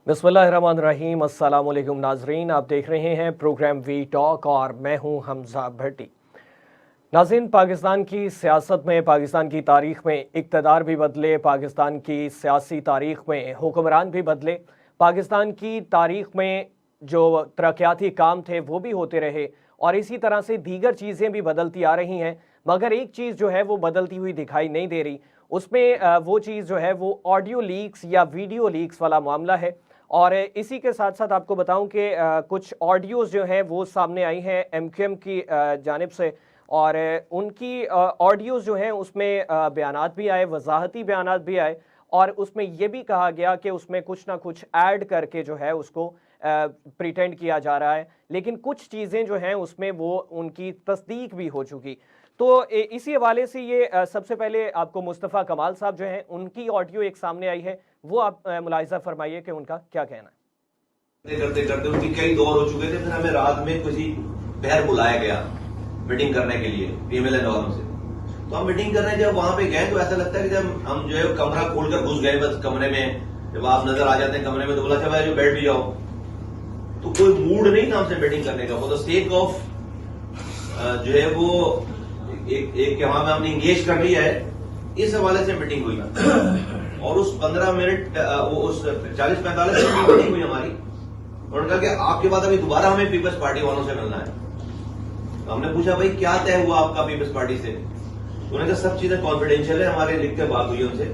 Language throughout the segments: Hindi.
बिस्मिल्लाहिर्रहमानिर्रहीम। अस्सलाम वालेकुम नाजरीन, आप देख रहे हैं प्रोग्राम वी टॉक और मैं हूं हमजा भट्टी। नाज़रीन, पाकिस्तान की सियासत में, पाकिस्तान की तारीख़ में इक़्तिदार भी बदले, पाकिस्तान की सियासी तारीख़ में हुक्मरान भी बदले, पाकिस्तान की तारीख़ में जो तरक्याती काम थे वो भी होते रहे और इसी तरह से दीगर चीज़ें भी बदलती आ रही हैं। मगर एक चीज़ जो है वो बदलती हुई दिखाई नहीं दे रही, उसमें वो चीज़ जो है वो ऑडियो लीक्स या वीडियो लीक्स वाला मामला है। और इसी के साथ साथ आपको बताऊं कि कुछ ऑडियोज़ जो हैं वो सामने आई हैं MQM की जानिब से, और उनकी ऑडियोज़ जो हैं उसमें बयानात भी आए, वजाहती बयानात भी आए, और उसमें ये भी कहा गया कि उसमें कुछ ना कुछ ऐड करके जो है उसको प्रिटेंड किया जा रहा है, लेकिन कुछ चीज़ें जो हैं उसमें वो उनकी तस्दीक भी हो चुकी। तो इसी हवाले से ये सबसे पहले आपको मुस्तफ़ा कमाल साहब जो हैं उनकी ऑडियो एक सामने आई है, वो आप मुलाहिज़ा फरमाइए कि उनका क्या कहना है। करते करते उनकी कई दौर हो चुके थे, फिर हमें रात में किसी बहर बुलाया गया मीटिंग करने के लिए PMLN वालों से। तो हम मीटिंग करने जब वहां पे गए तो ऐसा लगता है कि जब हम जो है कमरा खोलकर घुस गए बस कमरे में, जब आप नजर आ जाते हैं कमरे में तो बोला चलो जो बैठ भी जाओ, तो कोई मूड नहीं था हमसे मीटिंग करने का। वो तो स्टेक ऑफ जो है वो एक वहां में हमने इंगेज कर लिया है, इस हवाले से मीटिंग हुई। और उस 15 मिनट उस 40-45 मिनट की मीटिंग हुई हमारी। उन्होंने कहा कि आपके बाद अभी दोबारा हमें पीपल्स पार्टी वालों से मिलना है। तो हमने पूछा भाई क्या तय हुआ आपका पीपल्स पार्टी से? तो उन्होंने कहा सब चीजें कॉन्फिडेंशियल है, हमारे लिख कर बात हुई उनसे।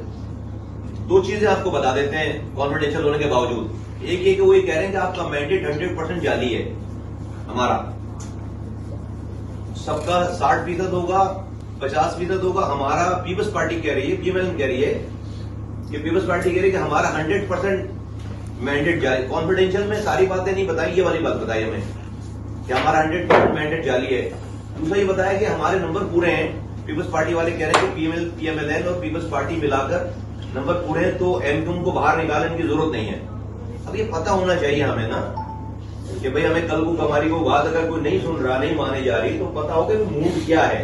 दो चीजें आपको बता देते हैं कॉन्फिडेंशियल होने के बावजूद। एक ये कि वो ये कह रहे हैं कि आपका मैंडेट 100% जाली है, हमारा सबका 60% होगा, 50% होगा। हमारा पीपल्स पार्टी कह रही है, PMLN कह रही है कि पीपल्स पार्टी कह रही है कि हमारा 100% मैंडेट जाली। कॉन्फिडेंशियल में सारी बातें नहीं बताई, ये वाली बात बताई हमें कि हमारा 100% मैंडेट जाली है। दूसरा ये बताया कि हमारे नंबर पूरे हैं। पीपल्स पार्टी वाले कह रहे हैं कि PMLN और पीपल्स पार्टी मिलाकर नंबर पूरे हैं, तो MQM को बाहर निकालने की जरूरत नहीं है। अब ये पता होना चाहिए हमें ना कि भाई हमें कल को हमारी वो बात अगर कोई नहीं सुन रहा, नहीं माने जा रही, तो पता हो कि मूड क्या है,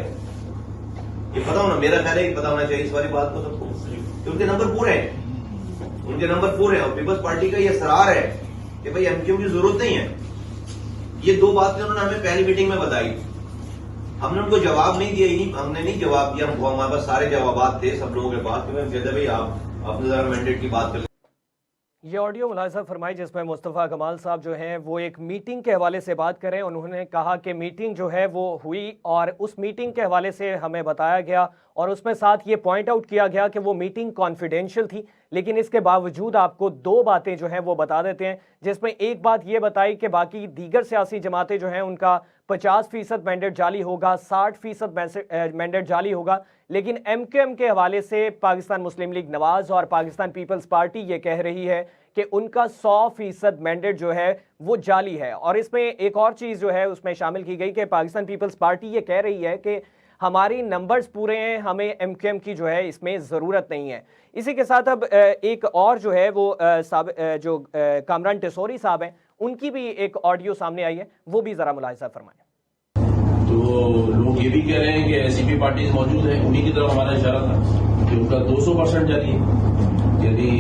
ये पता होना, मेरा ख्याल है पता होना चाहिए इस वाली बात को सबको। उनके नंबर पूरे हैं, उनके नंबर पूरे हैं और पीपल्स पार्टी का ये असरार है कि भाई MQM की जरूरत नहीं है। ये दो बातें उन्होंने हमें पहली मीटिंग में बताई। हमने उनको जवाब नहीं दिया, हमने नहीं जवाब दिया, हमारे पास सारे जवाब थे सब लोगों के पास। क्योंकि कहते भाई आप अपने जरा मैंडेट की बात कर। ये ऑडियो मुलाहिज़ा फरमाई जिसमें मुस्तफ़ा कमाल साहब जो हैं वो एक मीटिंग के हवाले से बात करें। उन्होंने कहा कि मीटिंग जो है वो हुई और उस मीटिंग के हवाले से हमें बताया गया और उसमें साथ ये पॉइंट आउट किया गया कि वो मीटिंग कॉन्फिडेंशियल थी, लेकिन इसके बावजूद आपको दो बातें जो हैं वो बता देते हैं। जिसमें एक बात ये बताई कि बाकी दीगर सियासी जमातें जो हैं उनका 50% मैंडेट जाली होगा, 60% मैंडेट जाली होगा, लेकिन MQM के हवाले से पाकिस्तान मुस्लिम लीग नवाज और पाकिस्तान पीपल्स पार्टी ये कह रही है कि उनका 100% मैंडेट जो है वो जाली है। और इसमें एक और चीज़ जो है उसमें शामिल की गई कि पाकिस्तान पीपल्स पार्टी ये कह रही है कि हमारी नंबर्स पूरे हैं, हमें MQM की जो है इसमें ज़रूरत नहीं है। इसी के साथ अब एक और जो है वो जो कामरान टेसोरी साहब हैं उनकी भी एक ऑडियो सामने आई है, वो भी ज़रा मुलाहिज़ा फरमाएं। तो लोग ये भी कह रहे हैं कि SCP पार्टी मौजूद है, उन्हीं की तरफ हमारा इशारा था कि उनका 200% जाली है। यदि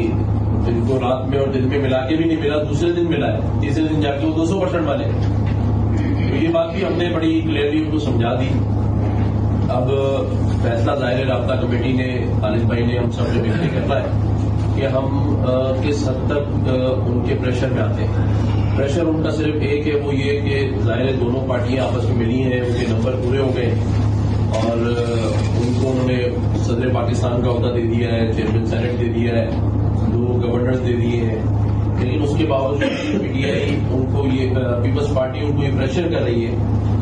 इनको रात में और दिन में मिला के भी नहीं मिला, दूसरे दिन मिला है, तीसरे दिन जाके वो 200% वाले हैं। तो ये बात भी हमने बड़ी क्लियरली उनको समझा दी। अब फैसला ज़ाहिर राब्ता कमेटी ने, खालिद भाई ने, हम सब ने मिलकर करना है कि हम किस हद तक उनके प्रेशर में आते हैं। प्रेशर उनका सिर्फ एक है, वो ये कि ज़ाहिर दोनों पार्टियां आपस में मिली हैं, उनके नंबर पूरे हो गए और उनको उन्होंने सदर पाकिस्तान का ओहदा दे दिया है, चेयरमैन सेनेट दे दिया है, 2 गवर्नर्स दे दिए हैं। लेकिन उसके बावजूद PTI उनको ये पीपल्स पार्टी उनको ये प्रेशर कर रही है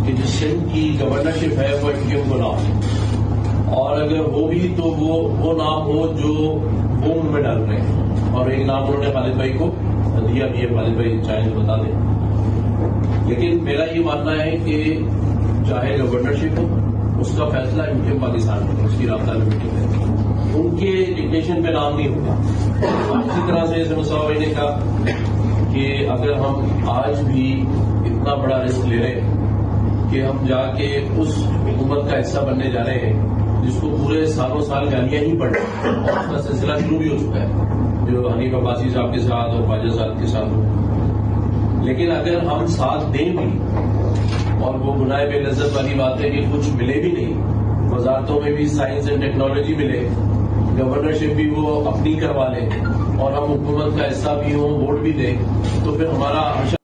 कि जो सिंध की गवर्नरशिप है वो MQM को ना हो, और अगर वो भी तो वो नाम हो जो वो उनमें डाल रहे हैं। और एक नाम उन्होंने खालिद भाई को दिया भी है, खालिद भाई चाहे तो बता दें। लेकिन मेरा ये मानना है कि चाहे गवर्नरशिप हो उसका फैसला MQM पाकिस्तान में, उसकी राब्ता कमेटी में, उनके डिक्टेशन पे नाम नहीं होगा। इसी तरह से मुस्तफा भाई ने कहा कि अगर हम आज भी इतना बड़ा रिस्क ले रहे हैं कि हम जाके उस हुकूमत का हिस्सा बनने जा रहे हैं जिसको पूरे सालों साल गालियां ही पड़ रही हैं और उसका सिलसिला शुरू भी हो चुका है, जो हनीफ अब्बासी साहब के साथ और ख्वाजा साहब के साथ। लेकिन अगर हम साथ दें भी और वो गुनाह बेनज़र वाली बात है कि कुछ मिले भी नहीं, वजारतों में भी साइंस एंड टेक्नोलॉजी मिले, गवर्नरशिप भी वो अपनी करवा ले और हम हुकूमत का हिस्सा भी हो, वोट भी दें, तो फिर हमारा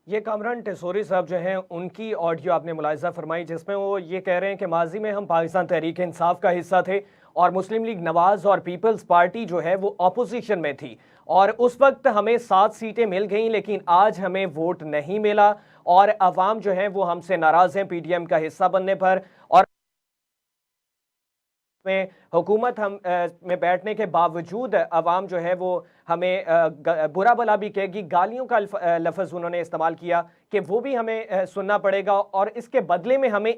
ये कामरान टिसोरी साहब जो हैं उनकी ऑडियो आपने मुलाहिजा फरमाई, जिसमें वो ये कह रहे हैं कि माजी में हम पाकिस्तान तहरीक इंसाफ का हिस्सा थे और मुस्लिम लीग नवाज और पीपल्स पार्टी जो है वो अपोजिशन में थी और उस वक्त हमें 7 सीटें मिल गईं, लेकिन आज हमें वोट नहीं मिला और अवाम जो है वो हमसे नाराज़ हैं पीडीएम का हिस्सा बनने पर। और में हुकूमत हम में बैठने के बावजूद अवाम जो है वो हमें बुरा भला भी कहेगी, गालियों का लफ्ज़ उन्होंने इस्तेमाल किया कि वो भी हमें सुनना पड़ेगा और इसके बदले में हमें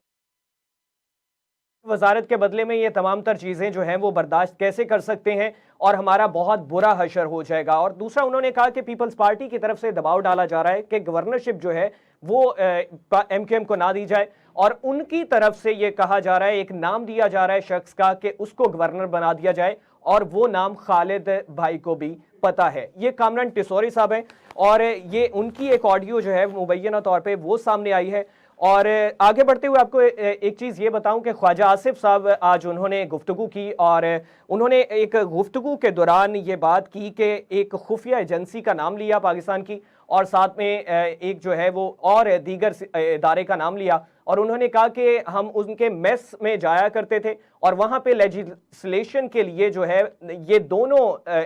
वजारत के बदले में ये तमाम तर चीज़ें जो हैं वो बर्दाश्त कैसे कर सकते हैं और हमारा बहुत बुरा हशर हो जाएगा। और दूसरा उन्होंने कहा कि पीपल्स पार्टी की तरफ से दबाव डाला जा रहा है कि गवर्नरशिप जो है वो एमक्यूएम को ना दी जाए और उनकी तरफ से ये कहा जा रहा है, एक नाम दिया जा रहा है शख्स का कि उसको गवर्नर बना दिया जाए और वो नाम खालिद भाई को भी पता है। ये कामरान टिसोरी साहब हैं और ये उनकी एक ऑडियो जो है मुबैना तौर पे वो सामने आई है। और आगे बढ़ते हुए आपको एक चीज़ ये बताऊं कि ख्वाजा आसिफ साहब आज उन्होंने गुफ्तगू की और उन्होंने एक गुफ्तगू के दौरान ये बात की कि एक खुफिया एजेंसी का नाम लिया पाकिस्तान की और साथ में एक जो है वो और दीगर इदारे का नाम लिया और उन्होंने कहा कि हम उनके मेस में जाया करते थे और वहाँ पे लेजिस्लेशन के लिए जो है ये दोनों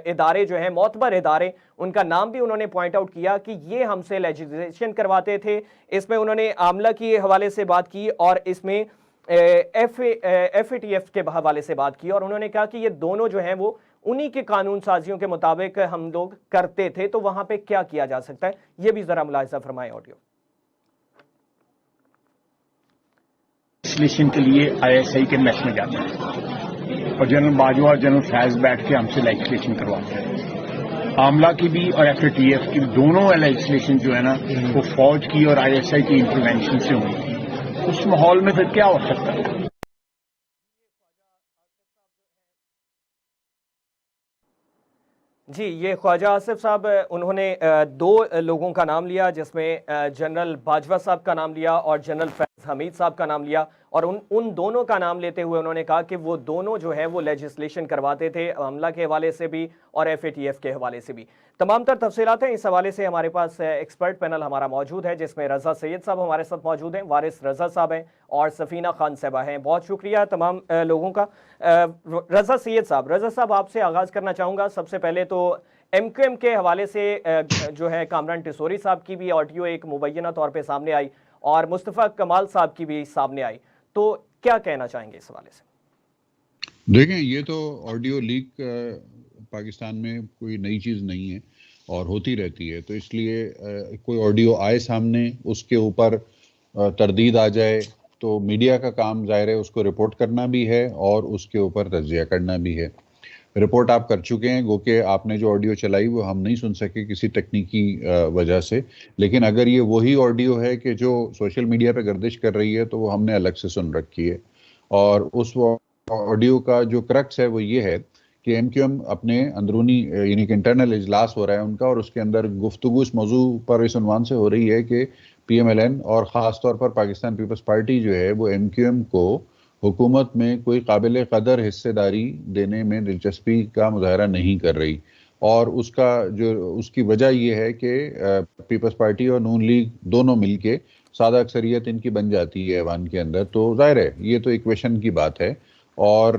इदारे जो हैं मोतबर इदारे, उनका नाम भी उन्होंने पॉइंट आउट किया कि ये हमसे लेजिस्लेशन करवाते थे। इसमें उन्होंने आमला के हवाले से बात की और इसमें FATF के हवाले से बात की और उन्होंने कहा कि ये दोनों जो हैं वो उन्हीं के कानून साजियों के मुताबिक हम लोग करते थे, तो वहां पे क्या किया जा सकता है ये भी जरा मुलाहिजा फरमाएं ऑडियो। लेजिस्लेशन के लिए ISI के मैच में जाते हैं और जनरल बाजवा और जनरल फैज बैठ के हमसे लेजिस्लेशन करवाते हैं। आमला की भी और FATF की दोनों लेजिस्लेशन जो है ना वो फौज की और ISI की इंटरवेंशन से हुई थी। उस माहौल में फिर क्या हो सकता है? जी, ये ख्वाजा आसिफ साहब उन्होंने 2 लोगों का नाम लिया, जिसमें जनरल बाजवा साहब का नाम लिया और जनरल फैज हमीद साहब का नाम लिया और उन दोनों का नाम लेते हुए उन्होंने कहा कि वो दोनों जो है वो लेजिस्लेशन करवाते थे हमला के हवाले से भी और FATF के हवाले से भी। तमाम तर तफसीलात हैं इस हवाले से हमारे पास एक्सपर्ट पैनल हमारा मौजूद है, जिसमें रज़ा सैयद साहब हमारे साथ मौजूद हैं, वारिस रज़ा साहब हैं और सफ़ीना खान साहबा हैं। बहुत शुक्रिया तमाम लोगों का। रज़ा सैयद साहब आपसे आगाज़ करना चाहूँगा। सबसे पहले तो MQM के हवाले से जो है कामरान टिसोरी साहब की भी ऑडियो एक मुबैना तौर पर सामने आई और मुस्तफ़ा कमाल साहब की भी सामने आई, तो क्या कहना चाहेंगे इस हवाले से? देखें, ये तो ऑडियो लीक पाकिस्तान में कोई नई चीज़ नहीं है और होती रहती है, तो इसलिए कोई ऑडियो आए सामने उसके ऊपर तरदीद आ जाए तो मीडिया का काम ज़ाहिर है उसको रिपोर्ट करना भी है और उसके ऊपर तज्ज़िया करना भी है। रिपोर्ट आप कर चुके हैं, गो के आपने जो ऑडियो चलाई वो हम नहीं सुन सके किसी तकनीकी वजह से, लेकिन अगर ये वही ऑडियो है कि जो सोशल मीडिया पे गर्दिश कर रही है तो वो हमने अलग से सुन रखी है। और उस ऑडियो का जो क्रक्स है वो ये है कि MQM अपने अंदरूनी यानी कि इंटरनल इजलास हो रहा है उनका और उसके अंदर गुफ्तगू इस मौजू पर इस उन्वान से हो रही है कि PMLN और ख़ास तौर पर पाकिस्तान पीपल्स पार्टी जो है वो MQM को हुकूमत में कोई काबिल कदर हिस्सेदारी देने में दिलचस्पी का मुजाहरा नहीं कर रही और उसकी वजह यह है कि पीपल्स पार्टी और नून लीग दोनों मिलके सादा अक्सरियत इनकी बन जाती है ऐवान के अंदर, तो जाहिर है ये तो इक्वेशन की बात है। और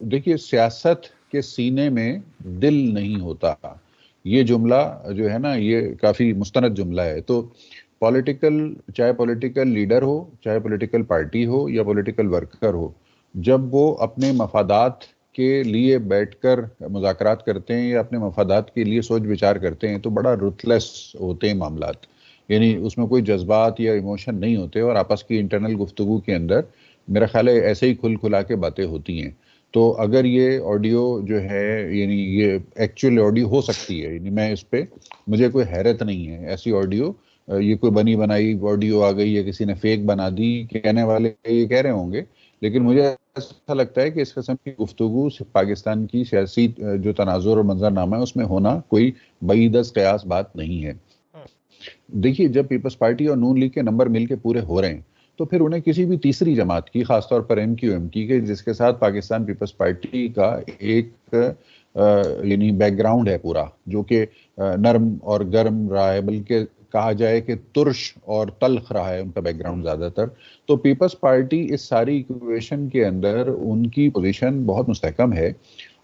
देखिए, सियासत के सीने में दिल नहीं होता, ये जुमला जो है ना ये काफ़ी मुस्तनद जुमला है। तो चाहे पॉलिटिकल लीडर हो, चाहे पॉलिटिकल पार्टी हो या पॉलिटिकल वर्कर हो, जब वो अपने मफादात के लिए बैठकर मुज़ाकरात करते हैं या अपने मफादात के लिए सोच विचार करते हैं तो बड़ा रुथलेस होते हैं मामलात, यानी उसमें कोई जज्बात या इमोशन नहीं होते और आपस की इंटरनल गुफ्तगू के अंदर मेरा ख्याल है ऐसे ही खुल खुला के बातें होती हैं। तो अगर ये ऑडियो जो है यानी ये एक्चुअल ऑडियो हो सकती है, यानी मैं इस पे मुझे कोई हैरत नहीं है, ऐसी ऑडियो ये कोई बनी बनाई ऑडियो आ गई या किसी ने फेक बना दी, कहने वाले ये कह रहे होंगे, लेकिन मुझे ऐसा लगता है कि इस किस्म की गुफ्तगू पाकिस्तान की सियासी जो तनाजुर और मंजरनामा है उसमें होना कोई बईदस कयास बात नहीं है। देखिए, जब पीपल्स पार्टी और नून लीग के नंबर मिलके पूरे हो रहे हैं तो फिर उन्हें किसी भी तीसरी जमात की, खासतौर पर MQM की, जिसके साथ पाकिस्तान पीपल्स पार्टी का एक यानी बैकग्राउंड है पूरा, जो कि नरम और गर्म रहा है, बल्कि कहा जाए कि तुर्श और तल्ख रहा है उनका बैकग्राउंड ज्यादातर। तो पीपल्स पार्टी इस सारी इक्वेशन के अंदर उनकी पोजीशन बहुत मुस्तहकम है।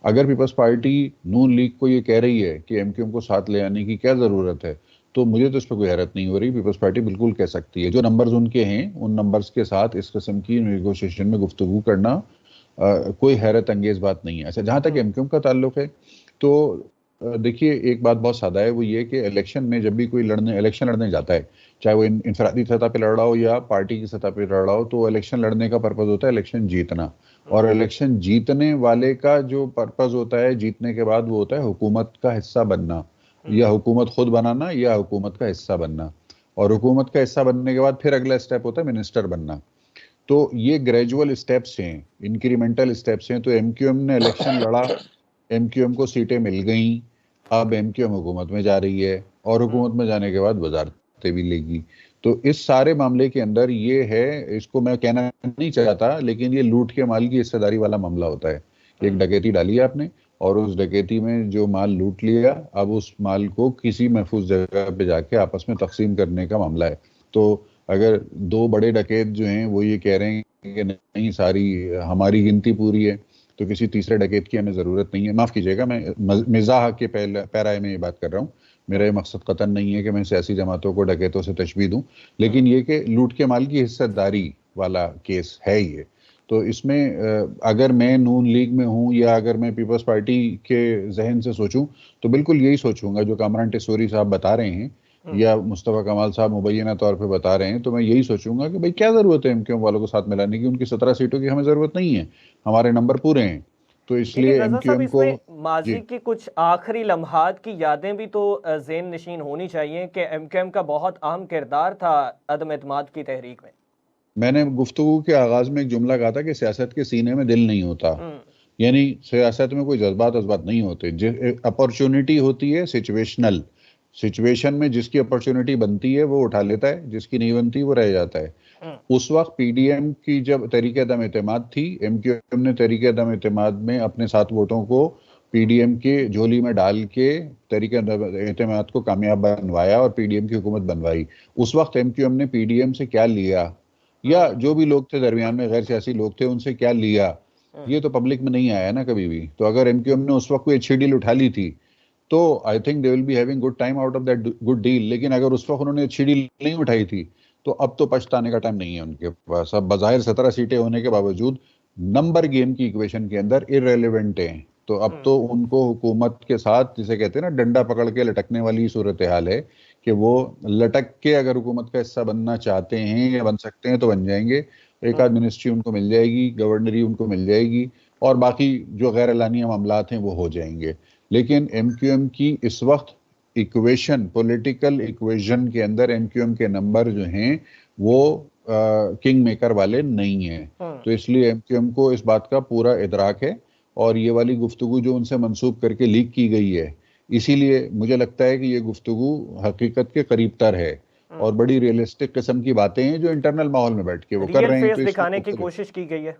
अगर पीपल्स पार्टी नून लीग को ये कह रही है कि MQM को साथ ले आने की क्या जरूरत है, तो मुझे तो इस पर कोई हैरत नहीं हो रही। पीपल्स पार्टी बिल्कुल कह सकती है, जो नंबर्स उनके हैं उन नंबर्स के साथ इस किस्म की नेगोशिएशन में गुफ्तगू करना कोई हैरत अंगेज बात नहीं है। अच्छा, जहां तक MQM का ताल्लुक है तो देखिए, एक बात बहुत सादा है, वो ये कि इलेक्शन में जब भी कोई इलेक्शन लड़ने जाता है, चाहे वो इनफरादी सतह पे लड़ रहा हो या पार्टी की सतह पे लड़ रहा हो, तो इलेक्शन लड़ने का पर्पज होता है इलेक्शन जीतना। और इलेक्शन जीतने वाले का जो पर्पज होता है जीतने के बाद, वो होता है हुकूमत का हिस्सा बनना, या हुकूमत खुद बनाना या हुकूमत का हिस्सा बनना। और हुकूमत का हिस्सा बनने के बाद फिर अगला स्टेप होता है मिनिस्टर बनना। तो ये ग्रेजुअल स्टेप्स हैं, इंक्रीमेंटल स्टेप्स हैं। तो MQM ने इलेक्शन लड़ा, MQM को सीटें मिल गई, अब MQM हुकूमत में जा रही है और हुकूमत में जाने के बाद वजारतें भी लेगी। तो इस सारे मामले के अंदर ये है, इसको मैं कहना नहीं चाहता, लेकिन ये लूट के माल की हिस्सेदारी वाला मामला होता है। एक डकैती डाली है आपने और उस डकैती में जो माल लूट लिया, अब उस माल को किसी महफूज जगह पे जाके आपस में तकसीम करने का मामला है। तो अगर दो बड़े डकैत जो हैं वो ये कह रहे हैं कि नहीं सारी हमारी गिनती पूरी है, तो किसी तीसरे डकैत की हमें जरूरत नहीं है। माफ कीजिएगा, मैं मिजाह के पैराए में ये बात कर रहा हूँ। मेरा ये मकसद कतन नहीं है कि मैं सियासी जमातों को डकैतों से तशबीह दूं, लेकिन ये कि लूट के माल की हिस्सेदारी वाला केस है ये। तो इसमें अगर मैं नून लीग में हूं या अगर मैं पीपल्स पार्टी के जहन से सोचूं, तो बिल्कुल यही सोचूंगा जो कामरान टिसोरी साहब बता रहे हैं या मुस्तफा कमाल साहब मुबैना तौर पे बता रहे हैं। तो मैं यही सोचूंगा कि भाई क्या जरूरत है MQM वालों को साथ मिलाने की, उनकी 17 सीटों की हमें जरूरत नहीं है, हमारे नंबर पूरे हैं। तो इसलिए MQM को माजी की कुछ आखिरी लम्हात की यादें भी तो ज़हन नशीन होनी चाहिए कि MQM का बहुत अहम किरदार था अदम एतमाद की तहरीक में। मैंने गुफ्तगू के आगाज में एक जुमला कहा था कि सियासत के सीने में दिल नहीं होता, यानी सियासत में कोई जज्बात नहीं होते। अपॉर्चुनिटी होती है सिचुएशनल, सिचुएशन में जिसकी अपॉर्चुनिटी बनती है वो उठा लेता है, जिसकी नहीं बनती वो रह जाता है। उस वक्त PDM की जब तहरीक अदम एतमाद थी, MQM ने तहरीक अदम एतमाद में अपने 7 वोटों को PDM के झोली में डाल के तहरीक अदम एतमाद को कामयाब बनवाया और PDM की हुकूमत बनवाई। उस वक्त MQM ने PDM से क्या लिया, या जो भी लोग थे दरमियान में गैर सियासी लोग थे उनसे क्या लिया, ये तो पब्लिक में नहीं आया ना कभी भी। तो अगर MQM ने उस वक्त कोई अच्छी डील उठा ली थी तो I think they will be having good time out of that good deal. लेकिन अगर उस वक्त उन्होंने अच्छी डील नहीं उठाई थी तो अब तो पछताने का टाइम नहीं है उनके पास। अब बज़ाहिर 17 सीटें होने के बावजूद नंबर गेम की इक्वेशन के अंदर इररेलेवेंट हैं। तो अब तो उनको हुकूमत के साथ, जिसे कहते हैं ना डंडा पकड़ के लटकने वाली सूरत हाल है कि वो लटक के अगर हुकूमत का हिस्सा बनना चाहते हैं या बन सकते हैं तो बन जाएंगे। एक आध मिनिस्ट्री उनको मिल जाएगी, गवर्नरी उनको मिल जाएगी और बाकी जो गैर एलानिया मामलात हैं वो हो जाएंगे। लेकिन MQM की इस वक्त इक्वेशन, पॉलिटिकल इक्वेशन के अंदर MQM के नंबर जो हैं वो किंग मेकर वाले नहीं हैं। तो इसलिए MQM को इस बात का पूरा इदराक है और ये वाली गुफ्तगू जो उनसे मंसूब करके लीक की गई है, इसीलिए मुझे लगता है कि ये गुफ्तगू हकीकत के करीब तर है और बड़ी रियलिस्टिक किस्म की बातें हैं जो इंटरनल माहौल में बैठ के वो कर रहे हैं। तो दिखाने की कोशिश की गई है।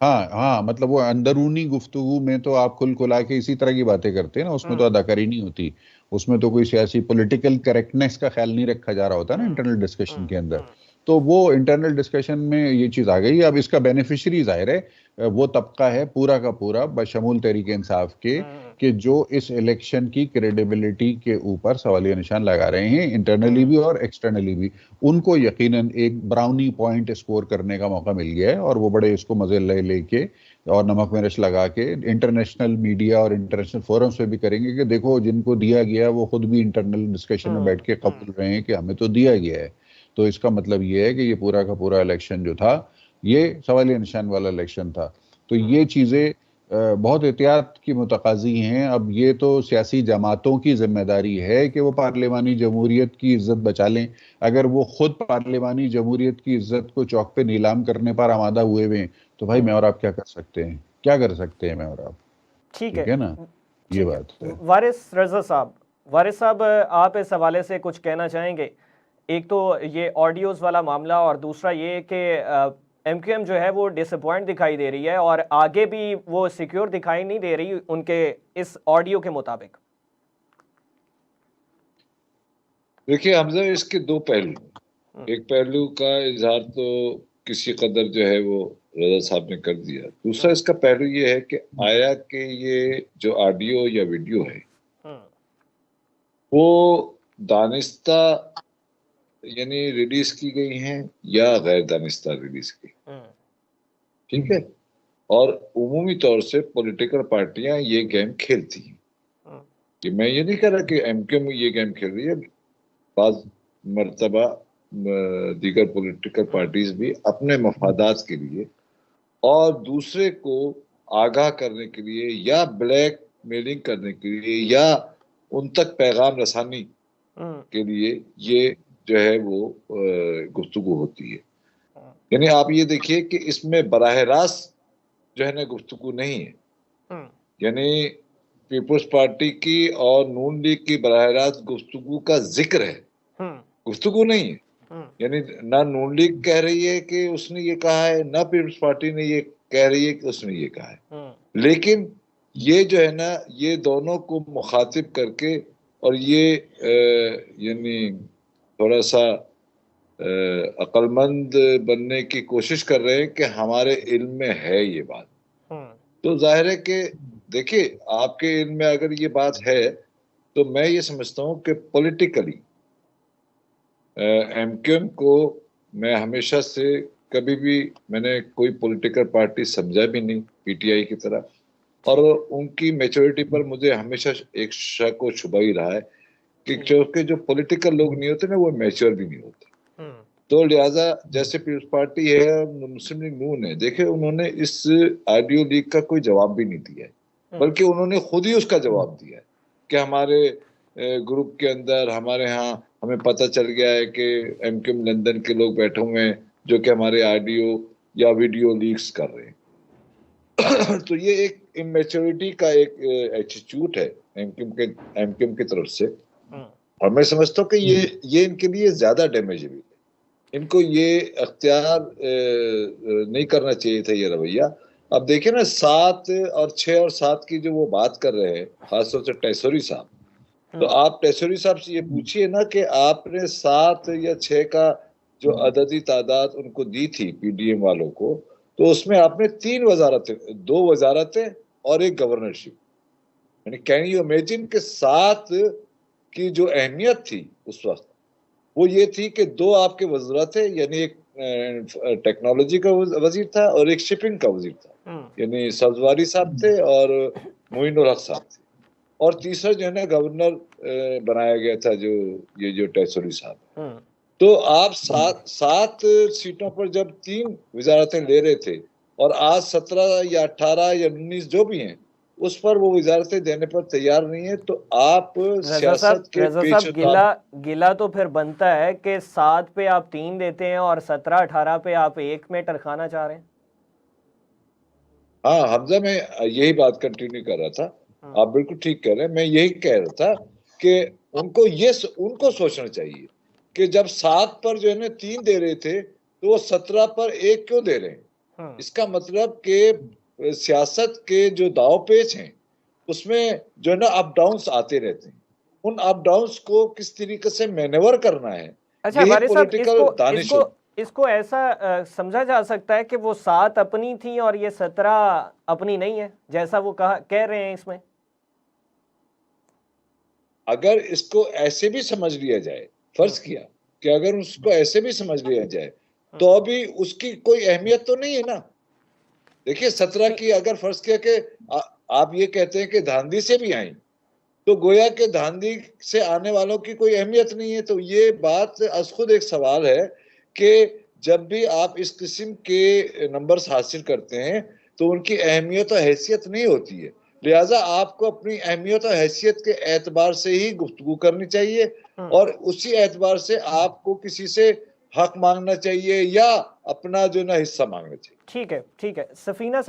हाँ, मतलब वो अंदरूनी गुफ्तगू में तो आप खुला के इसी तरह की बातें करते हैं ना, उसमें तो अदाकारी नहीं होती, उसमें तो कोई सियासी पॉलिटिकल करेक्टनेस का ख्याल नहीं रखा जा रहा होता ना इंटरनल डिस्कशन के अंदर। तो वो इंटरनल डिस्कशन में ये चीज आ गई। अब इसका बेनिफिशियरी जाहिर है वो तबका है पूरा का पूरा बशमूल तहरीक इंसाफ के, कि जो इस इलेक्शन की क्रेडिबिलिटी के ऊपर सवालिया निशान लगा रहे हैं, इंटरनली भी और एक्सटर्नली भी। उनको यकीनन एक ब्राउनी पॉइंट स्कोर करने का मौका मिल गया है और वो बड़े इसको मजे लेके और नमक मिर्च लगा के इंटरनेशनल मीडिया और इंटरनेशनल फोरम्स पे भी करेंगे कि देखो जिनको दिया गया वो खुद भी इंटरनल डिस्कशन में बैठ के कबूल रहे हैं कि हमें तो दिया गया है। तो इसका मतलब ये है कि ये पूरा का पूरा इलेक्शन जो था ये सवालिया निशान वाला इलेक्शन था। तो ये चीजें बहुत एहतियात की मुतकाजी हैं। अब ये तो सियासी जमातों की जिम्मेदारी है कि वो पार्लिमानी जमहूरियत की इज्जत बचा लें। अगर वो खुद पार्लिमानी जमहूरियत की इज्जत को चौक पे नीलाम करने पर आमादा हुए हुए तो भाई मैं और आप क्या कर सकते हैं, क्या कर सकते हैं मैं और आप, ठीक ठीक है ना, ये बात है। वारिस रजा साहब, आप इस हवाले से कुछ कहना चाहेंगे? एक तो ये ऑडियोज वाला मामला और दूसरा ये कि एमक्यूएम जो है वो डिसअपॉइंट दिखाई दे रही है और आगे भी वो सिक्योर दिखाई नहीं दे रही उनके इस ऑडियो के मुताबिक। देखिए हमजा, इसके दो पहलू, एक पहलू का इजहार तो किसी कदर जो है वो रजा साहब ने कर दिया, दूसरा इसका पहलू ये है कि आया कि ये जो ऑडियो या वीडियो है वो दानिस्ता यानी रिलीज की गई हैं या गैर दानिस्ता रिलीज की, ठीक है। और उमूमी तौर से पॉलिटिकल पार्टियां ये गेम खेलती हैं, कि मैं ये नहीं कह रहा कि एमक्यूएम ये गेम खेल रही है, बाज मर्तबा दीगर पॉलिटिकल पार्टीज भी अपने मफादात के लिए और दूसरे को आगाह करने के लिए या ब्लैक मेलिंग करने के लिए या उन तक पैगाम रसानी के लिए ये जो है वो गुफ्तगू होती है। यानी आप ये देखिए कि इसमें बराह रास्त जो है ना गुफ्तगू नहीं है, यानी पीपुल्स पार्टी की और नून लीग की बराह रास्त गुफ्तगू का जिक्र है, गुफ्तगू नहीं है। यानी ना नून लीग कह रही है कि उसने ये कहा है, ना पीपुल्स पार्टी ने ये कह रही है कि उसने ये कहा है, लेकिन ये जो है ना ये दोनों को मुखातिब करके और ये यानी थोड़ा सा अक्लमंद बनने की कोशिश कर रहे हैं कि हमारे इल्म में है ये बात। तो जाहिर है कि देखिए आपके इल्म में अगर ये बात है तो मैं ये समझता हूँ कि पॉलिटिकली एमक्यूएम को मैं हमेशा से कभी भी मैंने कोई पॉलिटिकल पार्टी समझा भी नहीं पीटीआई की तरह, और उनकी मैच्योरिटी पर मुझे हमेशा एक शक और शुबा ही रहा है कि क्योंकि जो पॉलिटिकल लोग नहीं होते ना वो मैच्योर भी नहीं होते। तो लिहाजा जैसे पीपुल्स पार्टी है, मुस्लिम लीग नून है, देखे उन्होंने इस ऑडियो लीक का कोई जवाब भी नहीं दिया है, बल्कि उन्होंने खुद ही उसका जवाब दिया है कि हमारे ग्रुप के अंदर हमारे यहाँ हमें पता चल गया है कि एमक्यूएम लंदन के लोग बैठे हुए हैं जो कि हमारे ऑडियो या वीडियो लीक्स कर रहे हैं। तो ये एक इमेच्योरिटी का एक एटीट्यूड है एमक्यूएम की तरफ से, और मैं समझता हूँ कि ये इनके लिए ज्यादा डैमेजेबल है, इनको ये अख्तियार नहीं करना चाहिए था ये रवैया। अब देखिए ना 7 और 6 और 7 की जो वो बात कर रहे हैं, खासतौर से टेसोरी साहब, तो आप टेसोरी साहब से ये पूछिए ना कि आपने 7 या 6 का जो अददी तादाद उनको दी थी पीडीएम वालों को, तो उसमें आपने 3 वजारतें, 2 वजारतें और एक गवर्नरशिप, यानी कैन यू इमेजिन कि 7 की जो अहमियत थी उस वक्त वो ये थी कि 2 आपके वज़रा थे, यानी एक टेक्नोलॉजी का वजीर था और एक शिपिंग का वजीर था, यानी सब्जवारी साहब थे और मोइनुल हक साहब थे, और तीसरा जो है ना गवर्नर बनाया गया था जो टेसोरी साहब। तो आप 7 सीटों पर जब 3 वजारतें ले रहे थे और आज 17 या 18 या 19 जो भी हैं उस पर वो वजारतें देने पर तैयार नहीं है, तो आप सियासत के गिला तो फिर बनता है कि 7 पे आप 3 देते हैं और 17-18 पे आप 1 में टरखाना चाह रहे हैं। हाँ हमजा, मैं यही बात कंटिन्यू कर रहा था, आप बिल्कुल ठीक कह रहे हैं। मैं यही कह रहा था कि उनको सोचना चाहिए कि जब 7 पर जो है ना 3 दे रहे थे तो वो 17 पर 1 क्यों दे रहे हैं। इसका मतलब कि सियासत के जो दाव पेच हैं उसमें जो है ना अप डाउन्स आते रहते हैं, उन अप डाउन्स को किस तरीके से मैनेवर करना है। अच्छा वारिस साहब, इसको ऐसा समझा जा सकता है कि वो 7 अपनी थी और ये 17 अपनी नहीं है, जैसा वो कह रहे हैं इसमें? अगर इसको ऐसे भी समझ लिया जाए, फर्ज किया कि अगर उसको ऐसे भी समझ लिया जाए तो अभी उसकी कोई अहमियत तो नहीं है ना। देखिए 17 की अगर फर्ज किया कि आप ये कहते हैं कि धांधी से भी आई, तो गोया के धांधी से आने वालों की कोई अहमियत नहीं है। तो ये बात अस खुद एक सवाल है कि जब भी आप इस किस्म के नंबर्स हासिल करते हैं तो उनकी अहमियत और हैसियत नहीं होती है, लिहाजा आपको अपनी अहमियत और हैसियत के एतबार से ही गुफ्तगू करनी चाहिए और उसी एतबार से आपको किसी से हक मांगना चाहिए या अपना जो ना हिस्सा मांगना चाहिए। ठीक है। सफीना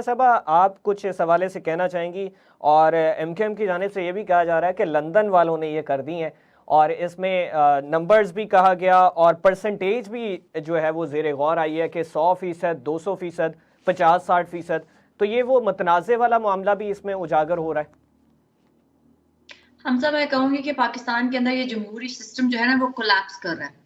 साहबा आप कुछ इस हवाले से कहना चाहेंगी? और एमकेएम की जानिब से ये भी कहा जा रहा है कि लंदन वालों ने ये कर दी हैं और इसमें नंबर्स भी कहा गया और परसेंटेज भी जो है वो ज़ेर गौर आई है कि 100%, 200%, 50-60%। तो ये वो मतनाज़े वाला मामला भी इसमें उजागर हो रहा है। हमजा, मैं कहूंगी कि पाकिस्तान के अंदर ये जमहूरी सिस्टम जो है ना वो कोलैप्स कर रहा है।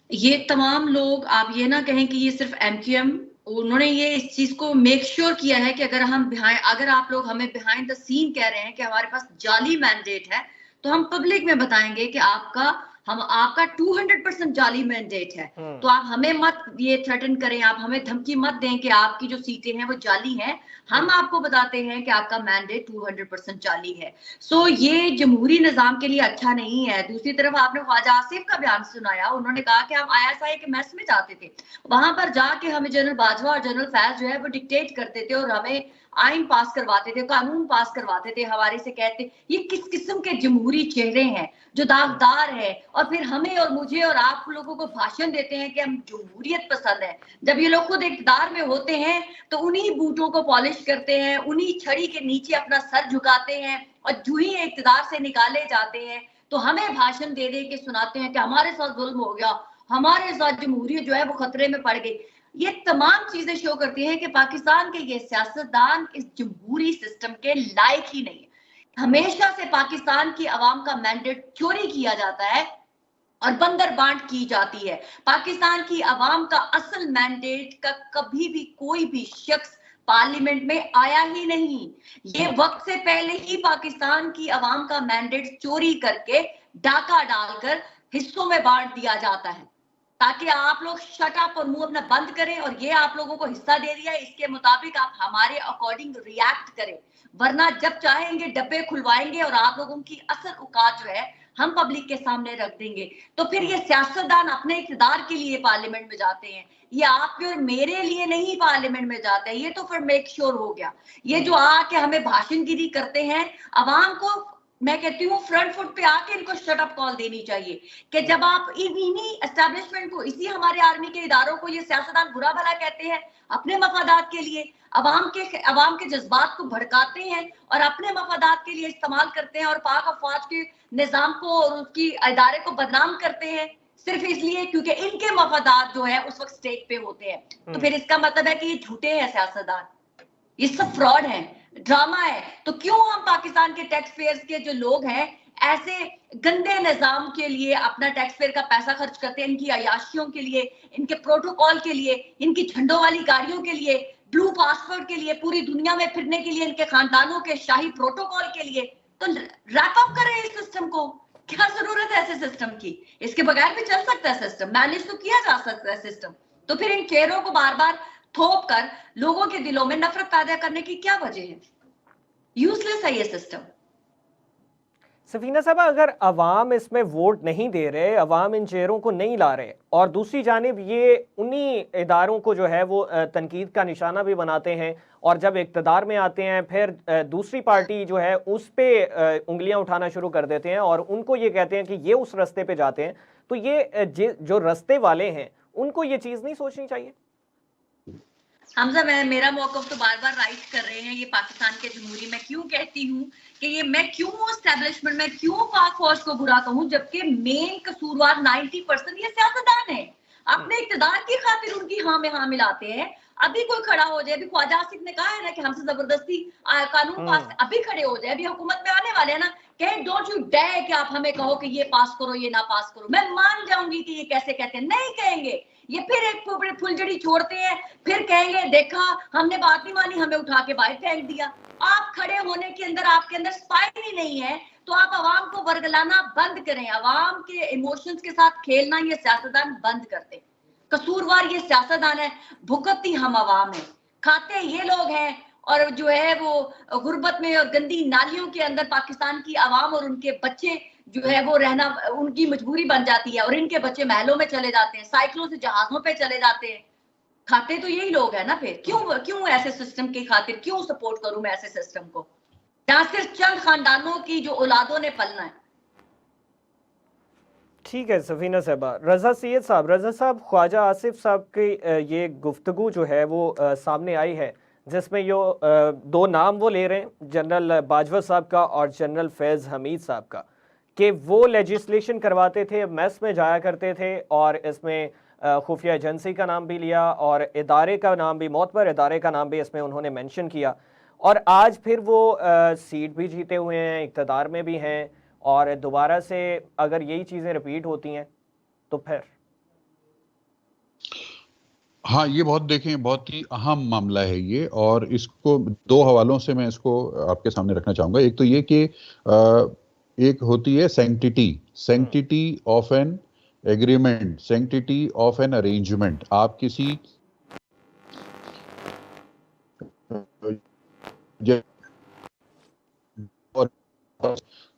ये तमाम लोग, आप ये ना कहें कि ये सिर्फ एमकेएम, उन्होंने ये इस चीज को मेक श्योर किया है कि अगर आप लोग हमें बिहाइंड द सीन कह रहे हैं कि हमारे पास जाली मैंडेट है, तो हम पब्लिक में बताएंगे कि आपका 200% जाली मैंडेट है। तो आप हमें मत ये थ्रेटन करें, आप हमें धमकी मत दें कि आपकी जो सीटें हैं वो जाली हैं। हम आपको बताते हैं कि आपका मैंडेट 200% जाली है। सो ये जमहूरी निजाम के लिए अच्छा नहीं है। दूसरी तरफ आपने ख्वाजा आसिफ का बयान सुनाया, उन्होंने कहा कि हम ISI के मैस में जाते थे, वहां पर जाके हमें जनरल बाजवा और जनरल फैज जो है वो डिक्टेट करते थे और हमें आइन पास करवाते थे, कानून पास करवाते थे, हमारे से कहते ये किस किस्म के जमहूरी चेहरे हैं जो दागदार है, और फिर हमें और मुझे और आप लोगों को भाषण देते हैं कि हम जमहूरियत पसंद है। जब ये लोग खुद इक़्तिदार में होते हैं तो उन्हीं बूटों को पॉलिश करते हैं, उन्हीं छड़ी के नीचे अपना सर झुकाते हैं, और जो ही इक़्तिदार से निकाले जाते हैं तो हमें भाषण दे दे के सुनाते हैं कि हमारे साथ जुल्म हो गया, हमारे साथ जमहूरियत जो है वो खतरे में पड़ गई। ये तमाम चीजें शो करती हैं कि पाकिस्तान के ये सियासतदान इस जमहूरी सिस्टम के लायक ही नहीं है। हमेशा से पाकिस्तान की आवाम का मैंडेट चोरी किया जाता है और बंदर बांट की जाती है। पाकिस्तान की आवाम का असल मैंडेट का कभी भी कोई भी शख्स पार्लियामेंट में आया ही नहीं। ये वक्त से पहले ही पाकिस्तान की आवाम का मैंडेट चोरी करके डाका डालकर हिस्सों में बांट दिया जाता है ताकि आप लोग शट अप और मुंह अपना बंद करें, और ये आप लोगों को हिस्सा दे दिया, इसके मुताबिक आप हमारे अकॉर्डिंग रिएक्ट करें, वरना जब चाहेंगे डब्बे खुलवाएंगे और आप लोगों की असल औकात जो है हम पब्लिक के सामने रख देंगे। तो फिर ये सियासतदान अपने इक़्तिदार के लिए पार्लियामेंट में जाते हैं, ये आपके और मेरे लिए नहीं पार्लियामेंट में जाते हैं। ये तो फिर मेक श्योर हो गया। ये जो आके हमें भाषणगिरी करते हैं, अवाम को मैं कहती हूँ फ्रंट फुट पे आके इनको शट अप कॉल देनी चाहिए कि जब आप इन्हीं एस्टेब्लिशमेंट को, इसी हमारे आर्मी के इदारों को ये सियासतदान बुरा भला कहते हैं अपने मफादात के लिए, अवाम के जज्बात को भड़काते हैं और अपने मफादात के लिए इस्तेमाल करते हैं, और पाक अफवाज के निजाम को और उसकी इदारे को बदनाम करते हैं सिर्फ इसलिए क्योंकि इनके मफादात जो है उस वक्त स्टेक पे होते हैं। तो फिर इसका मतलब है कि ये झूठे हैं सियासतदान, ये सब फ्रॉड है, ड्रामा है। तो क्यों हम पाकिस्तान के टैक्स पेयर्स के जो लोग हैं ऐसे गंदे निजाम के लिए अपना टैक्स पेयर का पैसा खर्च करते हैं, इनकी अयाशियों के लिए, इनके प्रोटोकॉल के लिए, इनकी झंडों वाली गाड़ियों के लिए, ब्लू पासपोर्ट के लिए, पूरी दुनिया में फिरने के लिए, इनके खानदानों के शाही प्रोटोकॉल के लिए। तो रैप अप करें इस सिस्टम को। क्या जरूरत है ऐसे सिस्टम की? इसके बगैर भी चल सकता है सिस्टम, मैनेज तो किया जा सकता है सिस्टम। तो फिर इन चेहरों को बार बार थोप कर लोगों के दिलों में नफरत पैदा करने की क्या वजह है? यूजलेस है ये सिस्टम। सफीना साहब, अगर अवाम इसमें वोट नहीं दे रहे, अवाम इन चेहरों को नहीं ला रहे, और दूसरी जानिब ये उन्हीं इदारों को जो है वो तनकीद का निशाना भी बनाते हैं, और जब इक़्तिदार में आते हैं फिर दूसरी पार्टी जो है उस पर उंगलियां उठाना शुरू कर देते हैं और उनको ये कहते हैं कि ये उस रास्ते पे जाते हैं, तो ये जो रास्ते वाले हैं उनको ये चीज़ नहीं सोचनी चाहिए? हमजा, मेरा मौक़िफ़ तो बार बार राइट कर रहे हैं। ये पाकिस्तान के जमहूरी, मैं क्यों कहती हूँ कि ये मैं क्यों एस्टेब्लिशमेंट में क्यों पाक फौज को बुरा कहूँ, जबकि मेन कसूरवार 90% ये सियासतदान है। अपने इक़्तिदार की खातिर उनकी हाँ में हाँ मिलाते हैं। अभी कोई खड़ा हो जाए, अभी ख्वाजा आसिफ ने कहा है ना कि हमसे जबरदस्ती कानून पास, अभी खड़े हो जाए, अभी हुकूमत में आने वाले हैं ना, कहे डोंट यू डेयर कि आप हमें कहो कि ये पास करो ये ना पास करो। मैं मान जाऊंगी कि ये कैसे कहते हैं, नहीं कहेंगे। ये फिर एक फुलझड़ी छोड़ते हैं, फिर कहेंगे देखा हमने बात नहीं मानी, हमें उठा के बाहर फेंक दिया। आप खड़े होने के अंदर, आपके अंदर स्पाइन ही नहीं है, तो आप आवाम को वर्गलाना बंद करें, आवाम के इमोशंस के साथ खेलना ये सियासतदान बंद करते। कसूरवार ये सियासतदान है, भुगतती हम आवाम है, खाते ये लोग हैं, और जो है वो गुर्बत में और गंदी नालियों के अंदर पाकिस्तान की आवाम और उनके बच्चे जो है वो रहना उनकी मजबूरी बन जाती है, और इनके बच्चे महलों में चले जाते हैं, साइकिलों से जहाजों पे चले जाते हैं। खाते तो यही लोग हैं ना। फिर क्यों ऐसे सिस्टम की खातिर क्यों सपोर्ट करूं मैं ऐसे सिस्टम को, जहां सिर्फ चंद खानदानों की जो औलादों ने पलना है। ठीक है सफीना साहबा। रजा सैयद साहब, रजा साहब, ख्वाजा आसिफ साहब की ये गुफ्तगू जो है वो सामने आई है, जिसमें यो दो नाम वो ले रहे हैं, जनरल बाजवा साहब का और जनरल फैज़ हमीद साहब का, कि वो लेजिस्लेशन करवाते थे, मेस में जाया करते थे और इसमें खुफिया एजेंसी का नाम भी लिया और इदारे का नाम भी, मोतबर इदारे का नाम भी इसमें उन्होंने मेंशन किया, और आज फिर वो सीट भी जीते हुए हैं, इक़्तिदार में भी हैं, और दोबारा से अगर यही चीज़ें रिपीट होती हैं तो फिर? हाँ, ये बहुत ही अहम मामला है ये, और इसको दो हवालों से मैं इसको आपके सामने रखना चाहूँगा। एक तो ये कि एक होती है sanctity of an agreement, sanctity of an arrangement. आप किसी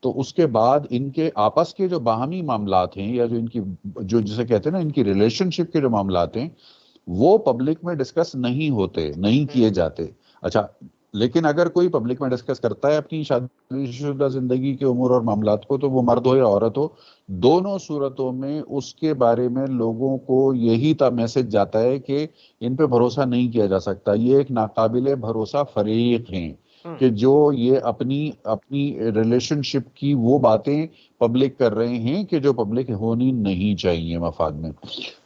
तो उसके बाद इनके आपस के जो बाहमी मामलात हैं, या जो इनकी जो जिसे कहते हैं ना, इनकी रिलेशनशिप के जो मामलात हैं, वो पब्लिक में डिस्कस नहीं होते, नहीं किए जाते। अच्छा, लेकिन अगर कोई पब्लिक में डिस्कस करता है अपनी शादीशुदा जिंदगी के उमूर और मामलात को, तो वो मर्द हो या औरत हो, दोनों सूरतों में उसके बारे में लोगों को यही मैसेज जाता है कि इन पे भरोसा नहीं किया जा सकता, ये एक नाकाबिले भरोसा फरीक हैं, कि जो ये अपनी रिलेशनशिप की वो बातें पब्लिक कर रहे हैं कि जो पब्लिक होनी नहीं चाहिए मफाद में।